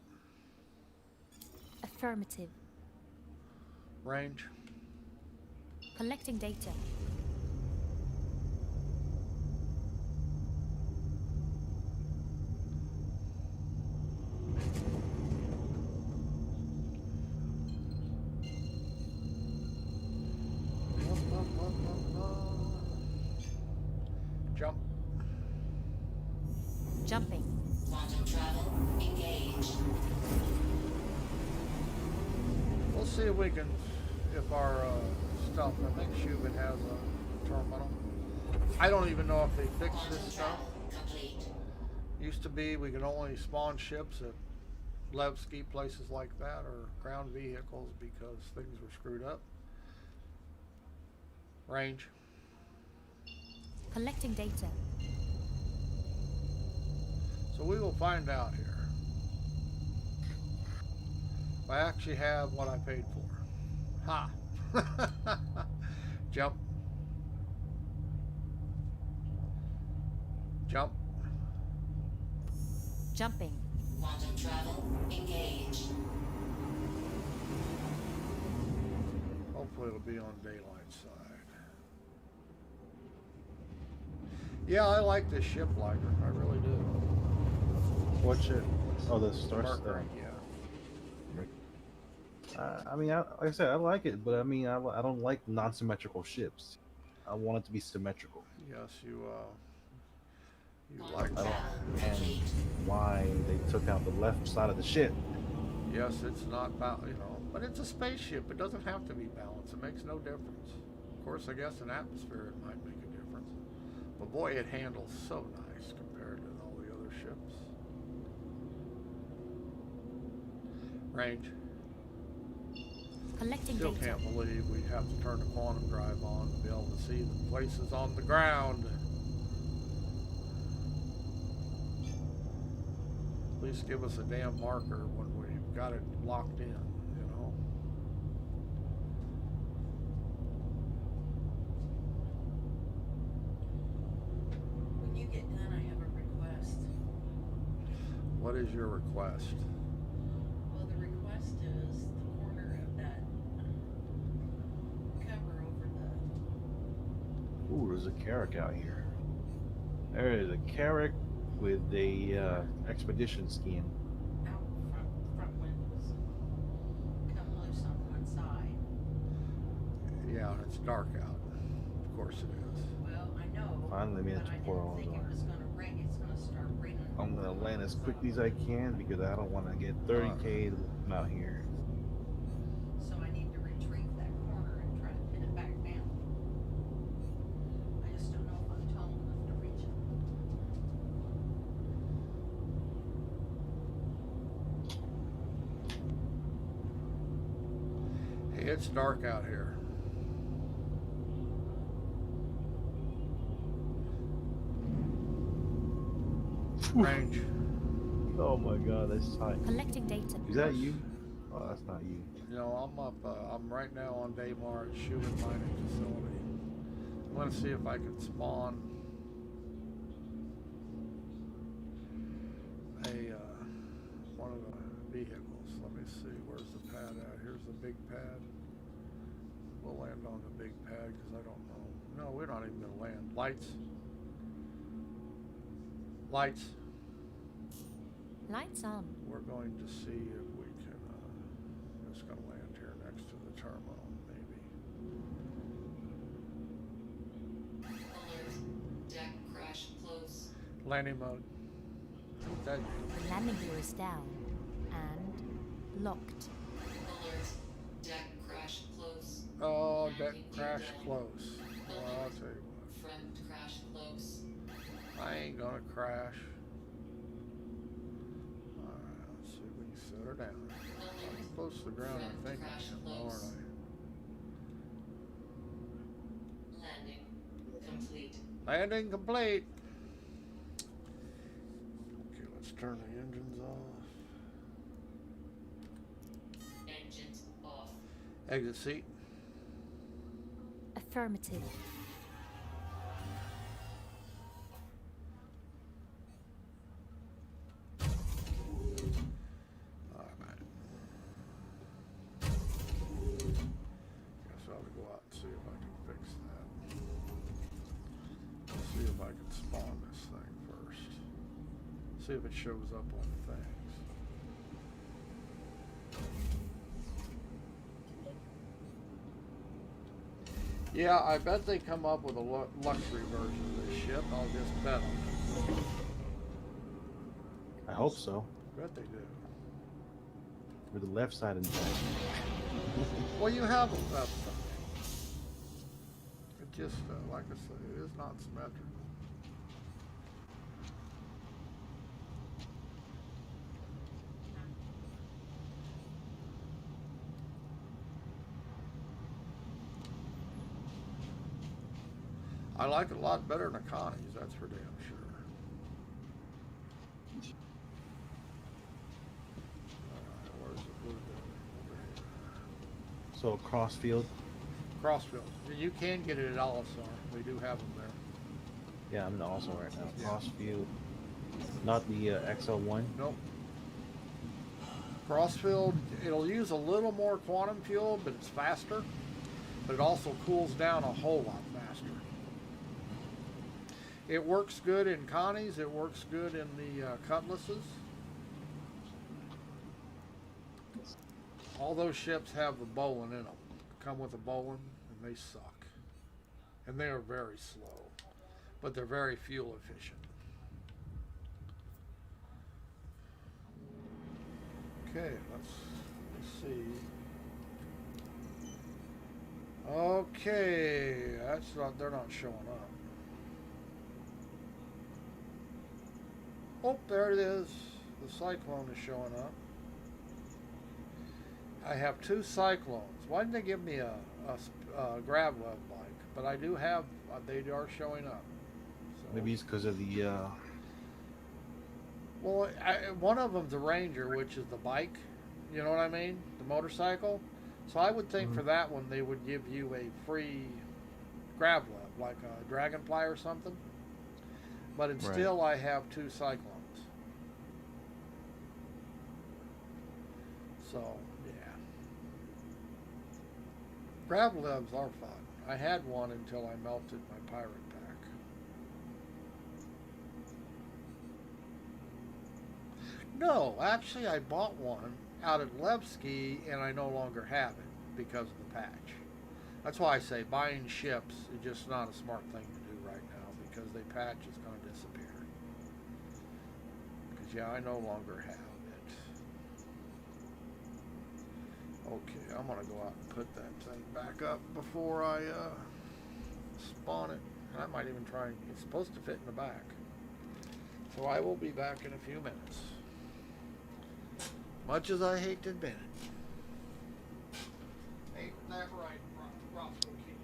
Affirmative. Range. Collecting data. Jump. Jumping. Quantum travel engaged. We'll see if we can, if our stuff, I think Schubin has a terminal. I don't even know if they fixed Quantum this stuff. travel complete. Used to be we could only spawn ships at Levski, places like that, or ground vehicles because things were screwed up. Range. Collecting data. So we will find out here. If I actually have what I paid for. Ha! Jump. Jump. Jumping. Quantum travel engaged. Hopefully it'll be on daylight side. Yeah, I like this ship lighter. I really do. What ship? Oh, the Star. Mercury, yeah. I mean, like I said, I like it, but I mean, I don't like non-symmetrical ships. I want it to be symmetrical. Yes, you like I that. don't understand why they took out the left side of the ship. Yes, it's not but it's a spaceship. It doesn't have to be balanced. It makes no difference. Of course, I guess in atmosphere it might make a difference. But boy, it handles so nice compared to all the other ships. Range. Collecting Still data. can't believe we'd have to turn the quantum drive on to be able to see the places on the ground. At least give us a damn marker when we've got it locked in, you know? When you get done, I have a request. What is your request? Well, the request is the corner of that cover over the... Ooh, there's a Carrack out here. There is a Carrack with a expedition skin. out front windows come loose on one side. Yeah, it's dark out. Of course it is. Well, I know, Finally made it but to I Port didn't think it Arthur. was going to rain. It's going to start raining. I'm gonna land as quickly as I can because I don't want to get 30K out here. So I need to retrieve that corner and try to pin it back down. I just don't know if I'm tall enough to reach it. Hey, it's dark out here. Range. Oh my god, that's tight. Collecting data. Is that you? Oh, that's not you. You know, I'm up. I'm right now on Daymar shooting mining facility. I'm gonna see if I can spawn a one of the vehicles. Let me see. Where's the pad at? Here's the big pad. We'll land on the big pad because I don't know. No, we're not even gonna land. Lights. Lights. Lights on. We're going to see if we can. Just gonna land here next to the terminal, maybe. Alert. Deck crash close. Landing mode. That, The landing gear is down and locked. Alert. Deck crash close. oh, that Landing gear crash down. close. Well, I'll Alert. tell you what. Front crash close. I ain't gonna crash. Alright, let's see if we can set her down. I'm close to the ground, I think I am, aren't Landing complete. I? Landing complete. Okay, let's turn the engines off. Engines off. Exit seat. Affirmative. Alright. Guess I ought to go out and see if I can fix that. Let's see if I can spawn this thing first. See if it shows up on things. Yeah, I bet they come up with a luxury version of this ship. I'll just bet on it. I hope so. Bet they do. With the left side intact. Well, you have a left side. It just, like I said, it is not symmetrical. I like it a lot better than Connie's, that's for damn sure. Alright, where's the blue building? Over here. So crossfield. Crossfield. You can get it at Alisar. We do have them there. Yeah, I'm in the also right now. Yeah. Crossfield, not the XL1. Nope. Crossfield, it'll use a little more quantum fuel, but it's faster. But it also cools down a whole lot faster. It works good in Connie's. It works good in the Cutlasses. All those ships have the Bolin in them. Come with a Bolin, and they suck. And they are very slow, but they're very fuel efficient. Okay, let's see. Okay, that's not. They're not showing up. Oh, there it is. The Cyclone is showing up. I have 2 Cyclones. Why didn't they give me a grab web bike? But I do have. They are showing up. So. Maybe it's because of the. Well, one of them's a Ranger, which is the bike. You know what I mean? The motorcycle. So I would think for that one they would give you a free grab web, like a Dragonfly or something. But still, I have 2 Cyclones. So, yeah. Grab webs are fun. I had one until I melted my pirate pack. No, actually I bought one out at Levski and I no longer have it because of the patch. That's why I say buying ships is just not a smart thing to do right now because the patch is going to disappear. Because yeah, I no longer have it. Okay, I'm going to go out and put that thing back up before I spawn it. I might even try, it's supposed to fit in the back. So I will be back in a few minutes. Much as I hate to admit it. Ain't that right, Roscoe King?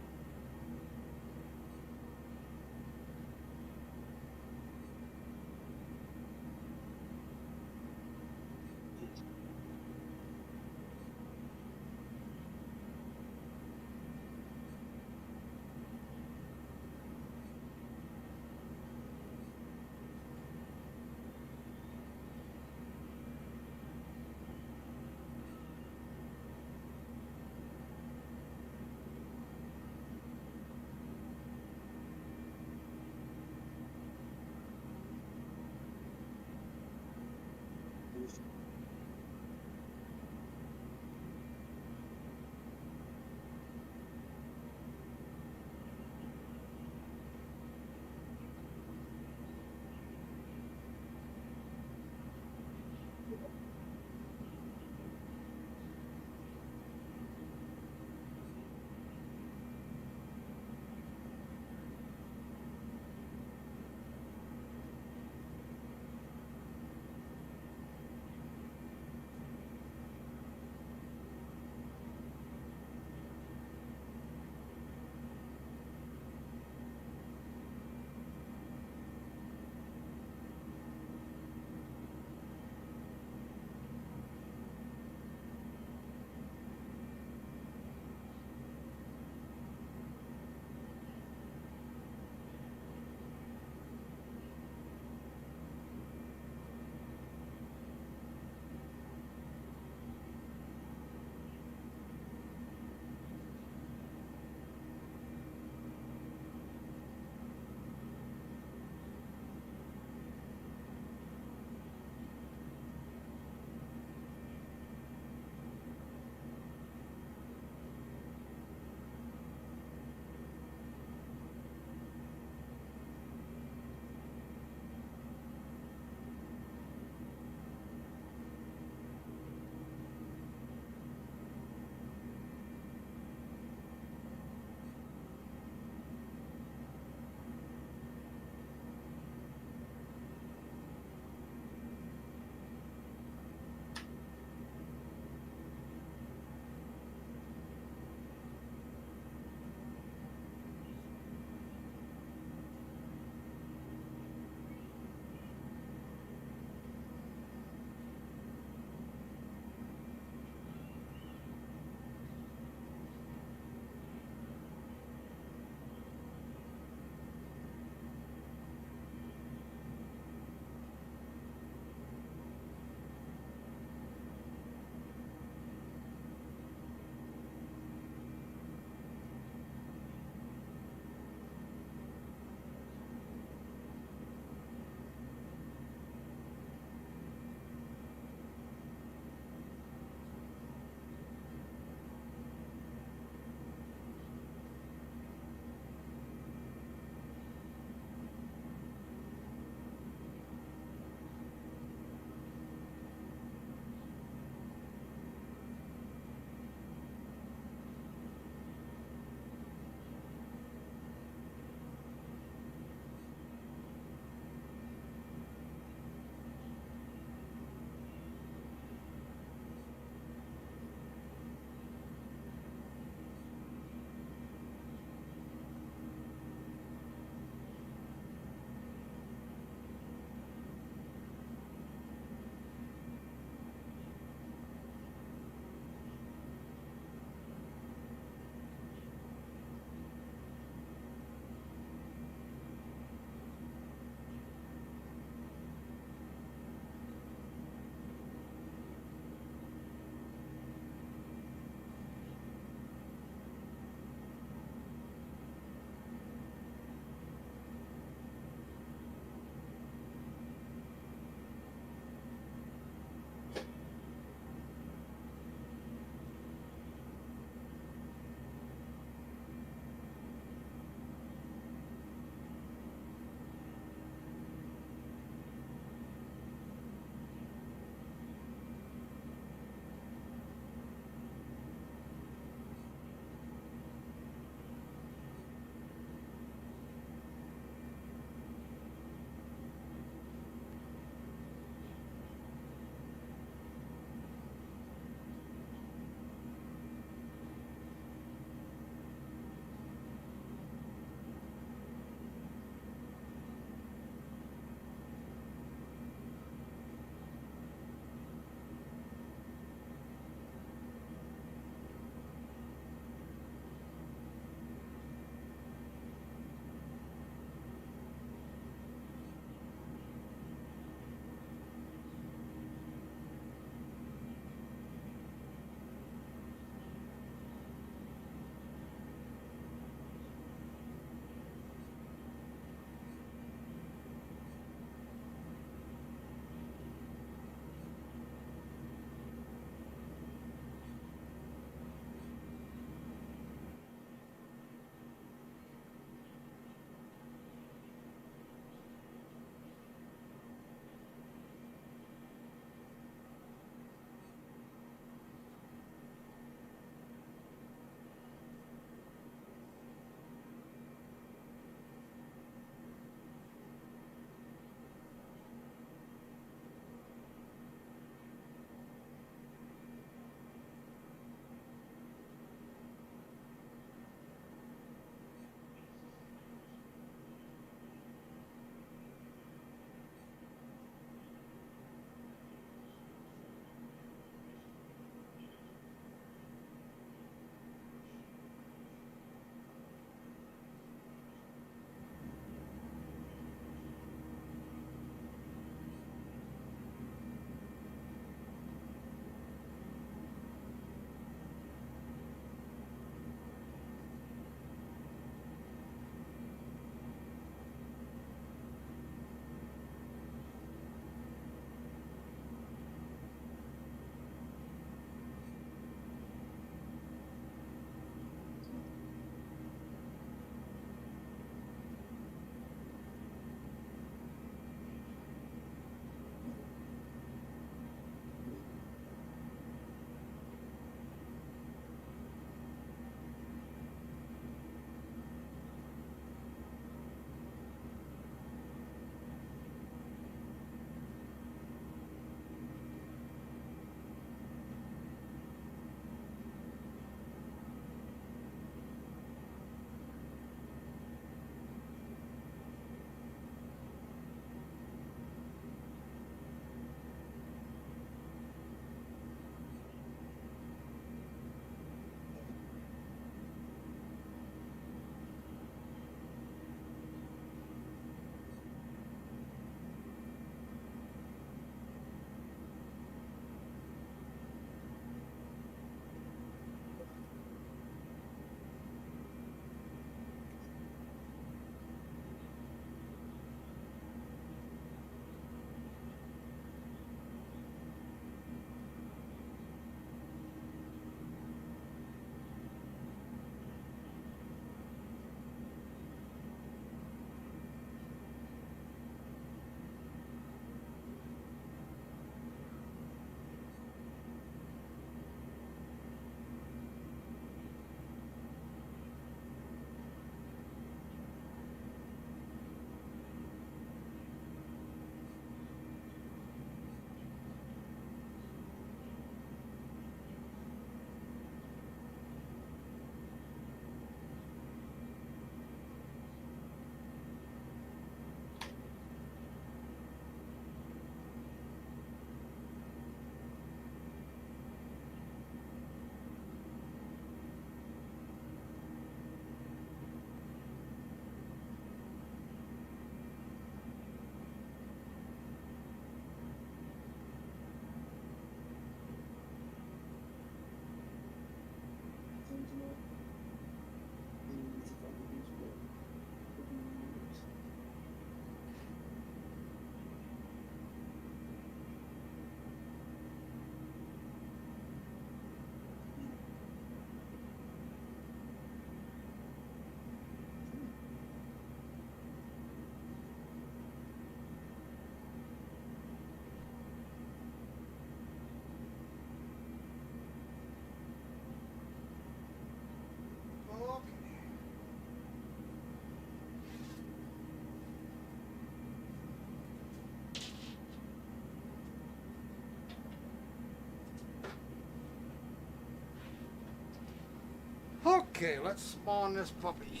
Okay, let's spawn this puppy.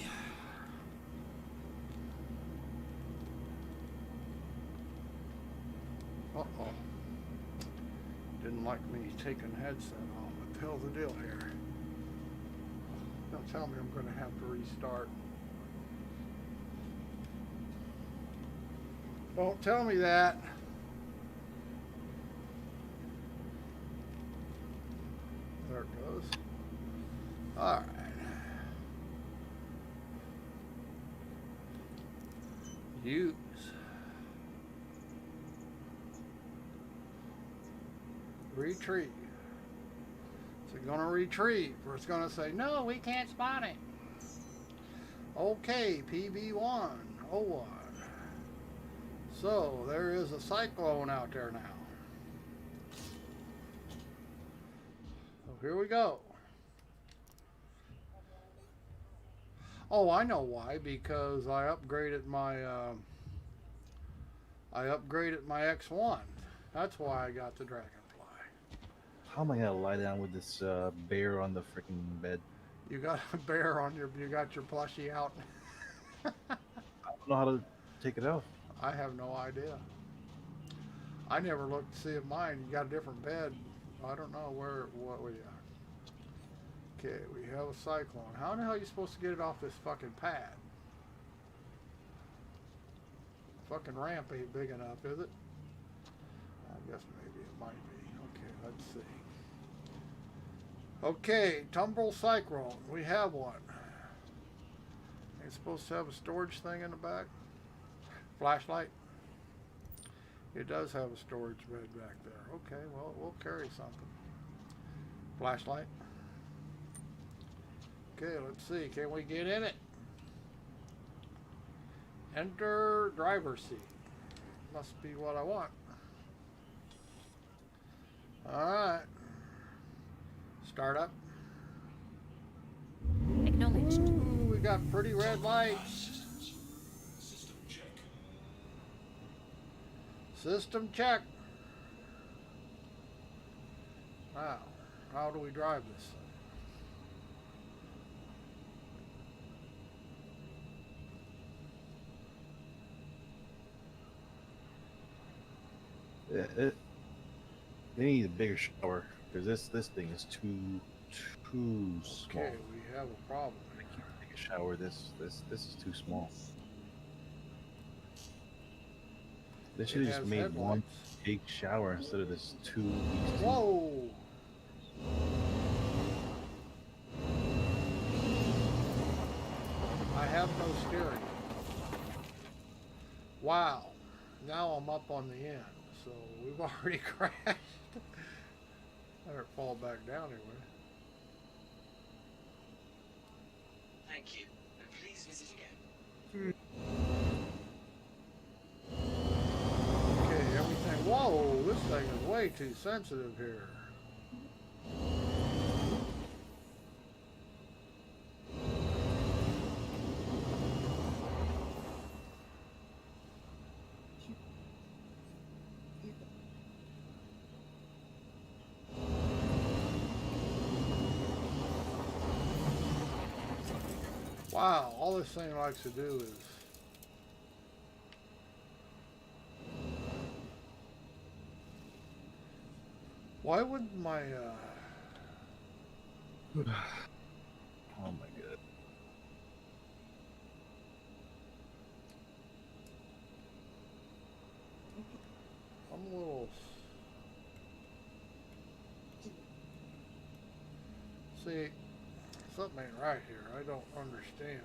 Uh-oh. Didn't like me taking the headset off, but hell's the deal here? Don't tell me I'm going to have to restart. Don't tell me that. There it goes. All right. Use. Retrieve. Is it going to retrieve or it's going to say, no, we can't spot it? Okay, PB1, 01. So there is a cyclone out there now. So here we go. Oh, I know why. Because I upgraded my X1. That's why I got the Dragonfly. How am I gonna lie down with this bear on the freaking bed? You got a bear on your. You got your plushie out. I don't know how to take it off. I have no idea. I never looked to see if mine. You got a different bed. I don't know what we got. Okay, we have a cyclone. How the hell are you supposed to get it off this fucking pad? Fucking ramp ain't big enough, is it? I guess maybe it might be. Okay, let's see. Okay, tumble cyclone. We have one. It's supposed to have a storage thing in the back. Flashlight. It does have a storage bed back there. Okay, well, we'll carry something. Flashlight. Okay, let's see. Can we get in it? Enter driver's seat. Must be what I want. Alright. Start up. Acknowledged. Ooh, we got pretty red lights. System check. Wow. How do we drive this thing? They need a bigger shower because this thing is too small. Okay, we have a problem. I can't take a shower. This is too small. They should have just made one big shower instead of this two. Whoa! I have no steering. Wow. Now I'm up on the end, so we've already crashed. Better fall back down anyway. Thank you. And please visit again. Okay, everything. Whoa, this thing is way too sensitive here. Wow, all this thing likes to do is why wouldn't my Oh my god. I'm a little see something ain't right here. I don't understand.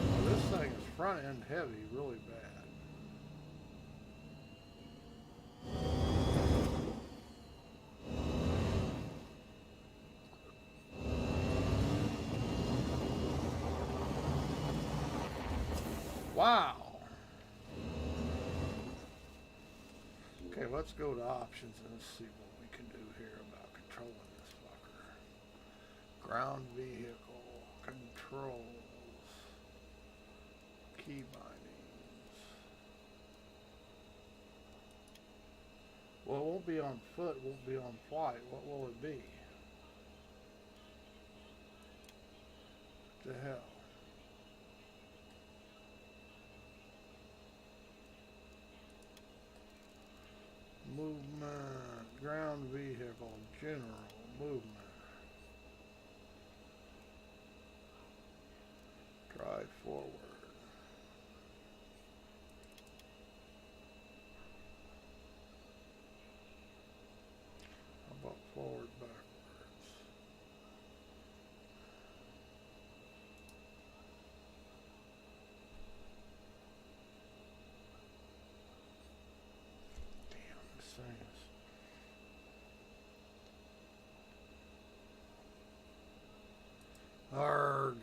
Well, this thing is front end heavy really bad. Wow. Okay, let's go to options and let's see what we can do here about controlling this fucker. Ground vehicle, controls, key bindings. won't be on foot, won't be on flight. What will it be? What the hell? Movement, ground vehicle, general, movement. Drive forward. How about forward, backwards? Damn, this thing is... Arg.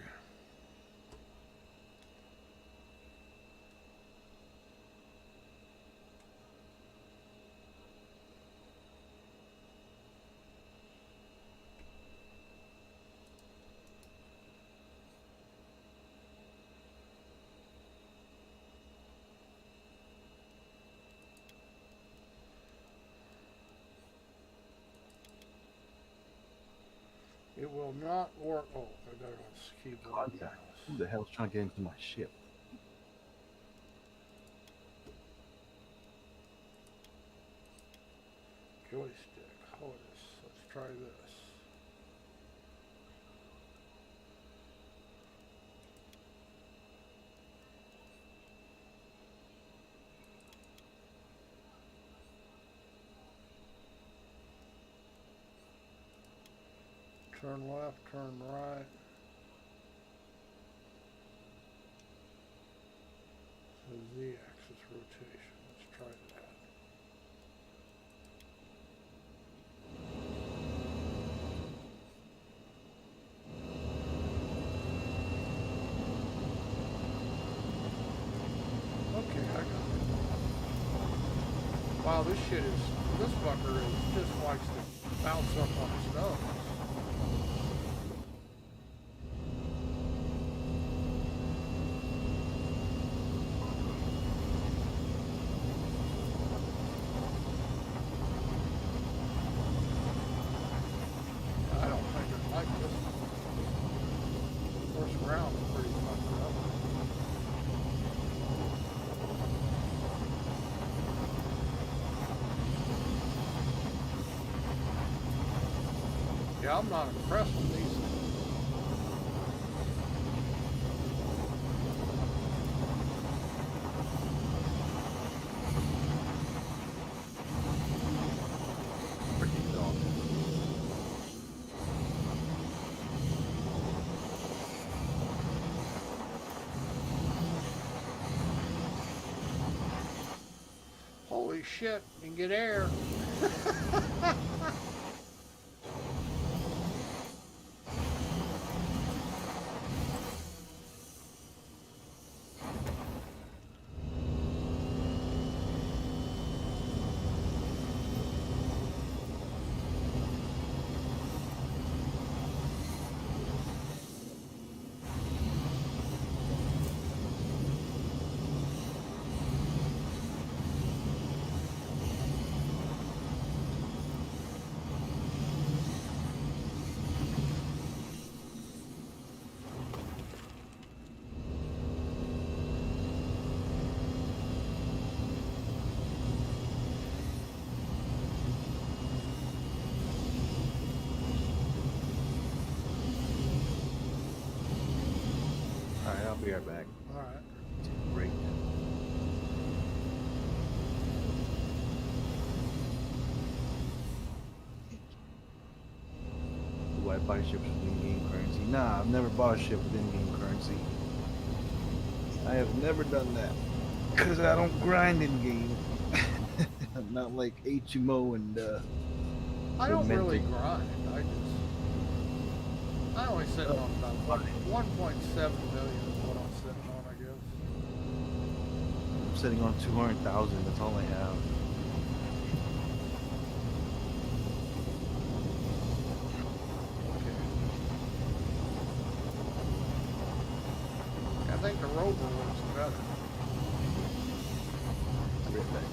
It will not work. Oh, I gotta keep Contact. Who the hell's trying to get into my ship? Joystick. HOTUS. Let's try this. Turn left, turn right. So Z-axis rotation. Let's try that. Okay, I got it. Wow, this fucker just likes to bounce up on his nose. I don't think I like this. First round is pretty fucked up. Yeah, I'm not impressed with these. Freaking dog. Holy shit, you can get air. Alright, I'll be right back. Alright. Take a break. Do I buy ships with in-game currency? Nah, I've never bought a ship with in-game currency. I have never done that. Because I don't grind in-game. Not like Eychimo and I don't Demented. really grind. I only sit on about 1.7 million is what I'm sitting on, I guess. I'm sitting on 200,000. That's all I have. I think the Rover looks better. Right back.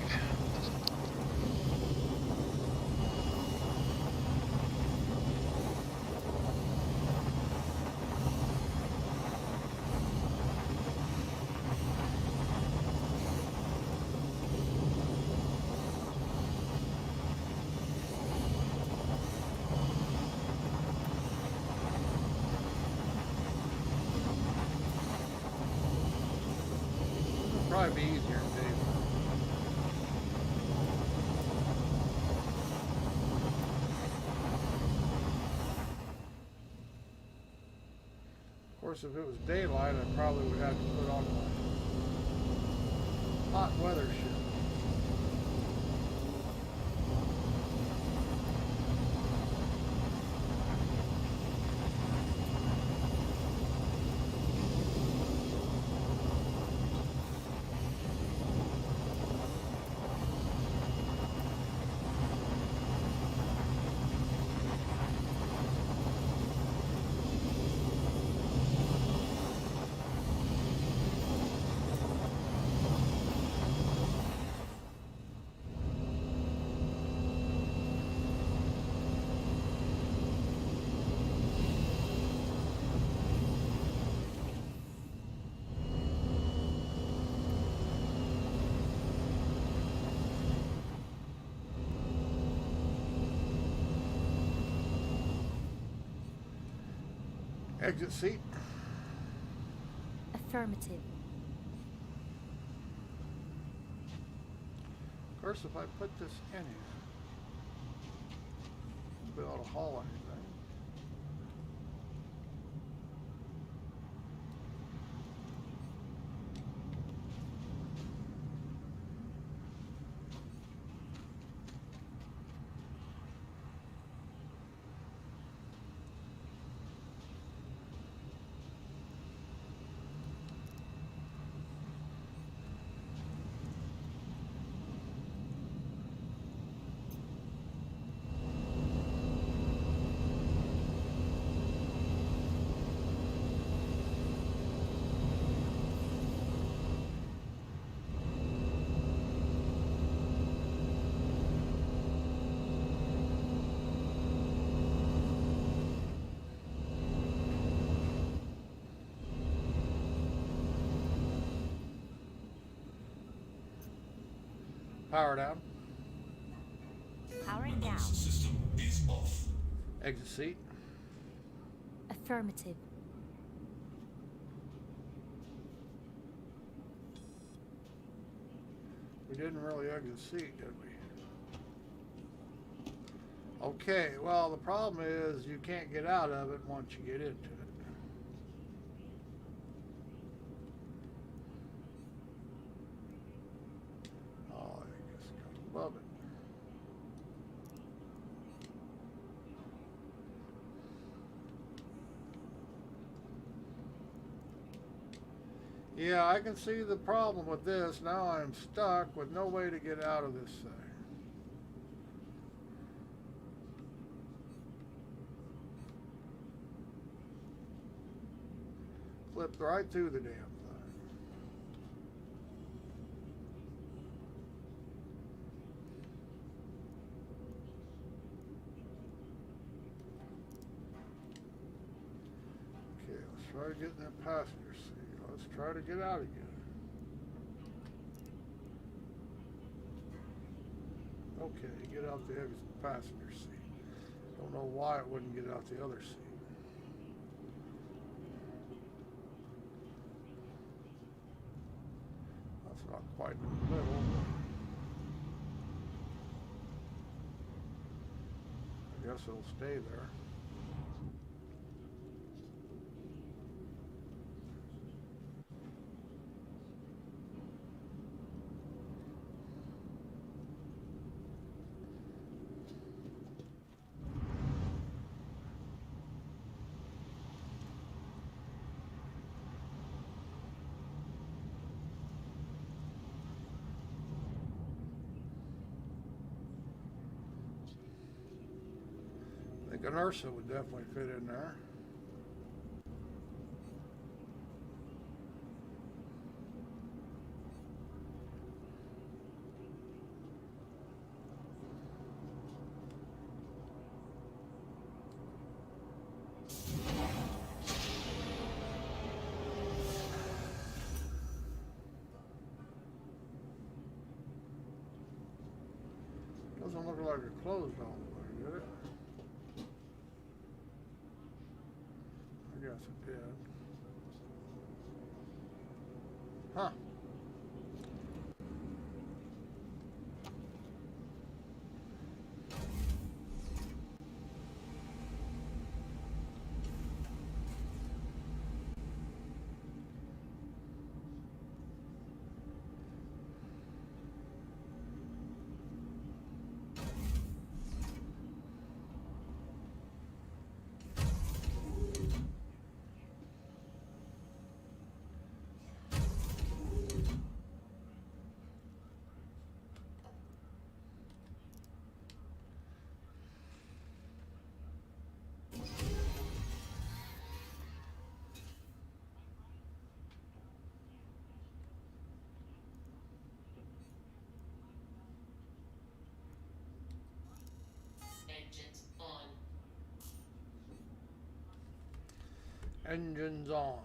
Probably be easier in daylight. Of course, if it was daylight, I probably would have to put on my hot weather shirt. Exit seat. Affirmative. Of course, if I put this in here, I'll be able to haul anything. Power down. Powering down. System is off. Exit seat. Affirmative. We didn't really exit seat, did we? Okay, well, the problem is you can't get out of it once you get into it. Oh, I just got above it. Yeah, I can see the problem with this. Now I'm stuck with no way to get out of this thing. Flipped right through the damn thing. Okay, let's try to get in that passenger seat. Let's try to get out again. Okay, get out the passenger seat. Don't know why it wouldn't get out the other seat. That's not quite in the middle. I guess it'll stay there. I think an Ursa would definitely fit in there. Doesn't look like it closed all the way, did it? I guess it did. Huh. Engines on.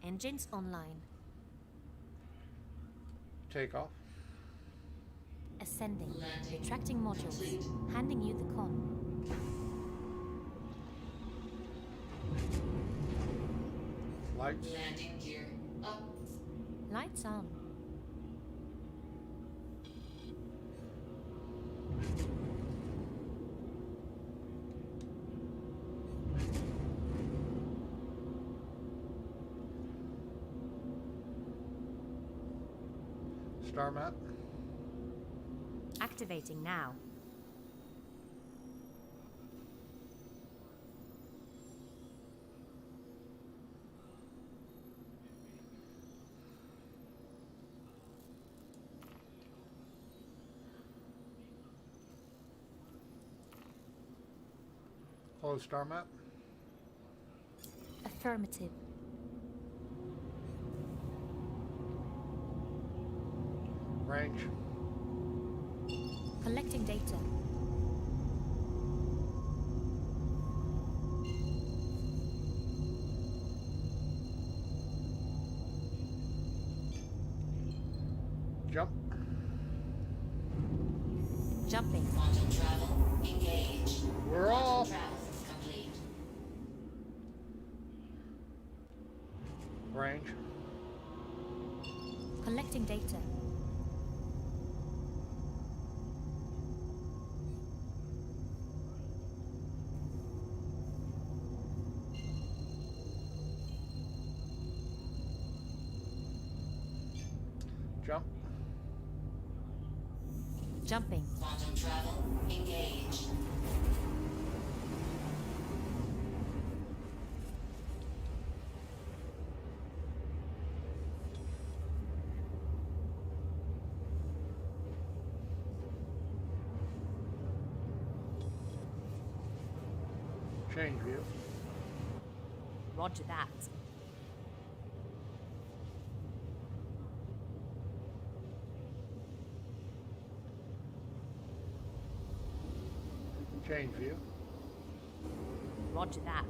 Engines online. Takeoff. Ascending. Landing Retracting modules. complete. Handing you the con. Lights. Landing gear up. Lights on. Star map. Activating now. Close star map. Affirmative. Range. Collecting data. Jump. Jumping. Quantum travel engaged. We're Quantum off. travel complete. Range. Collecting data. Jump. Jumping. Quantum travel engaged. Change view. Roger that. Change view. Roger that.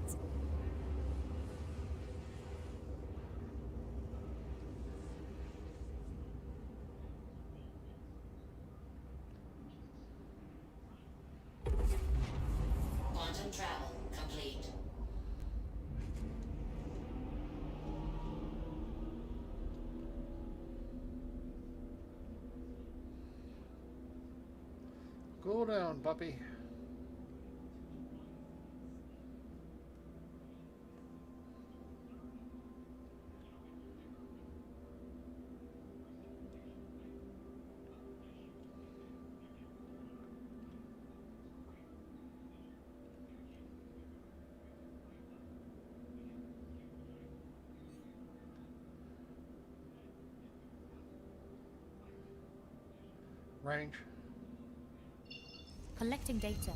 Quantum travel complete. Cool down, puppy. Range. Collecting data.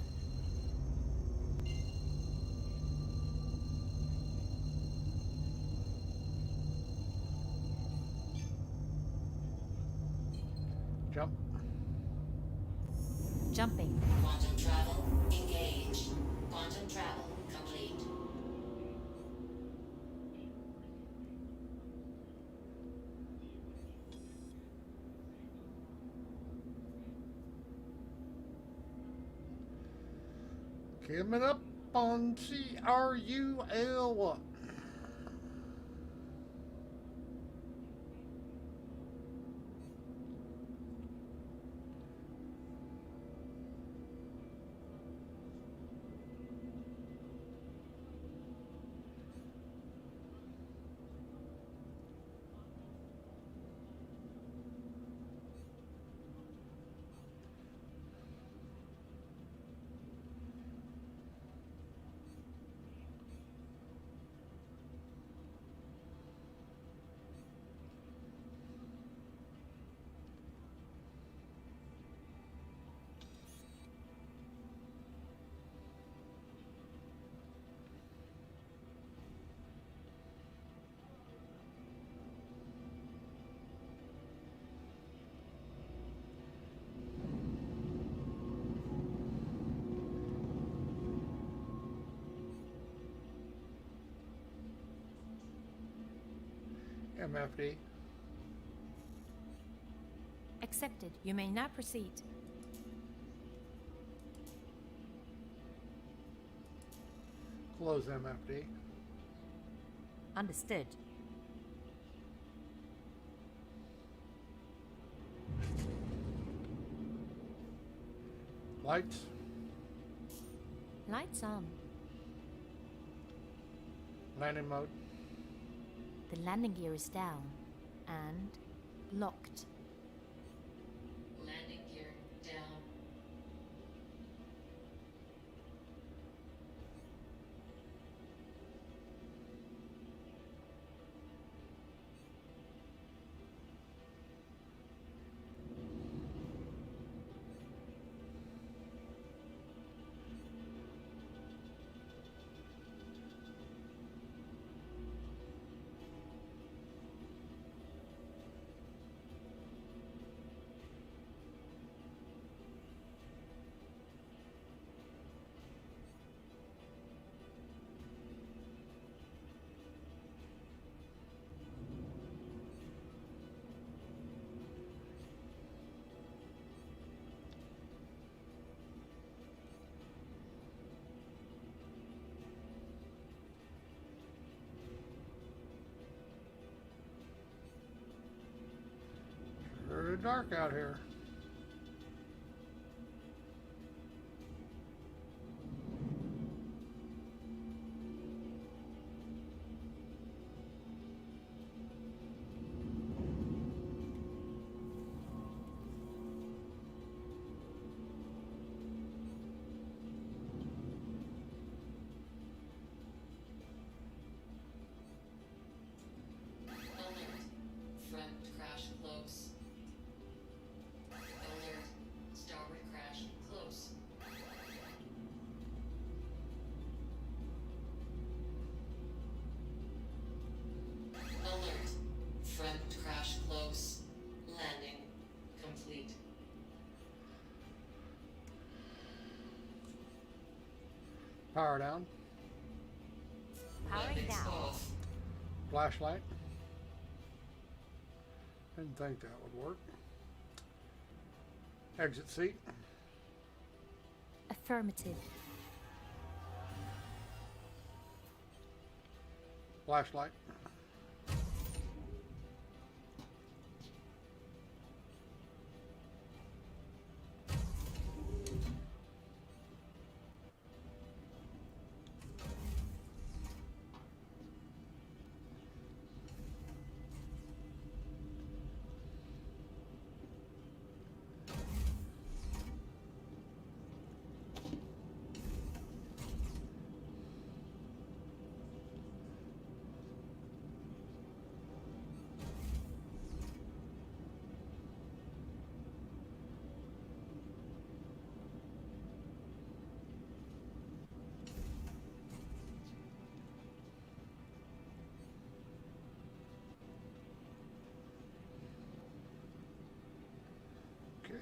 Jump. Jumping. Quantum travel engaged. Quantum travel complete. Coming up on CRUL. MFD. Accepted. You may now proceed. Close MFD. Understood. Lights. Lights on. Landing mode. The landing gear is down and locked. Landing gear down. Very dark out here. Alert. Front crash close. Alert. Starboard crash close. Alert. Front crash close. Landing complete. Power down. Powering Weapons down. off. Flashlight. Didn't think that would work. Exit seat. Affirmative. Flashlight. Okay.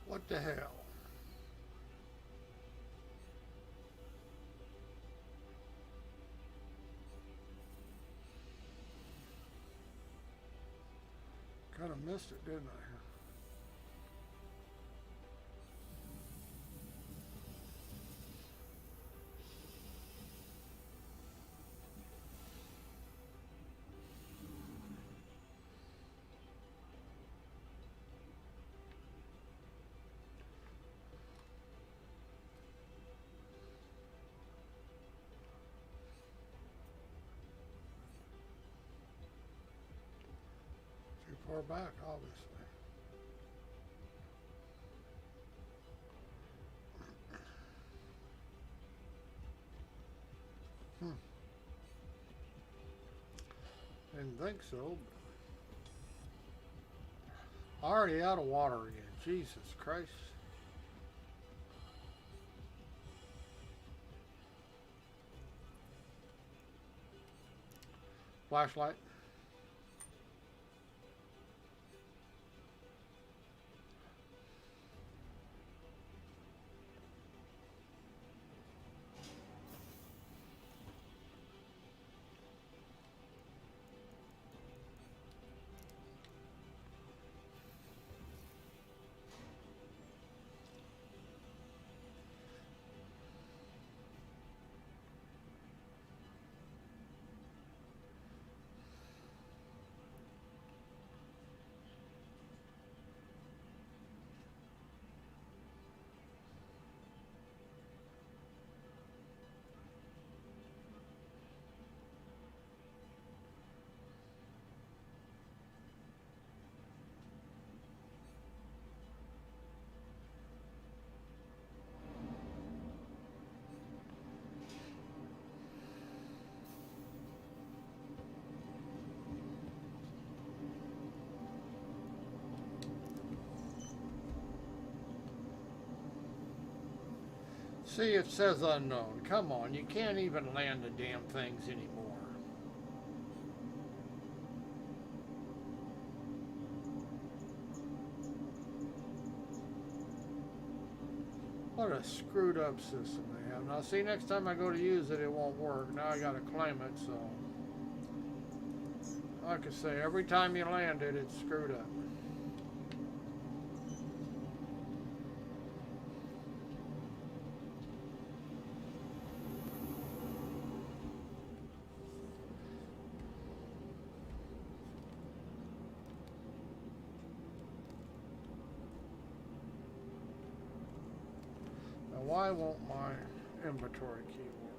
What the hell? Kind of missed it, didn't I? Too far back, obviously. Didn't think so. Already out of water again. Jesus Christ. Flashlight. See, it says unknown. Come on, you can't even land the damn things anymore. What a screwed up system they have. Now, see, next time I go to use it, it won't work. Now I gotta claim it, so. Like I say, every time you land it, it's screwed up. Why won't my inventory key work?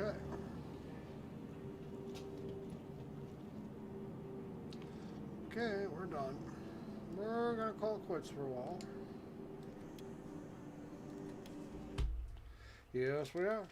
Okay. Okay, we're done. We're gonna call it quits for a while. Yes, we are.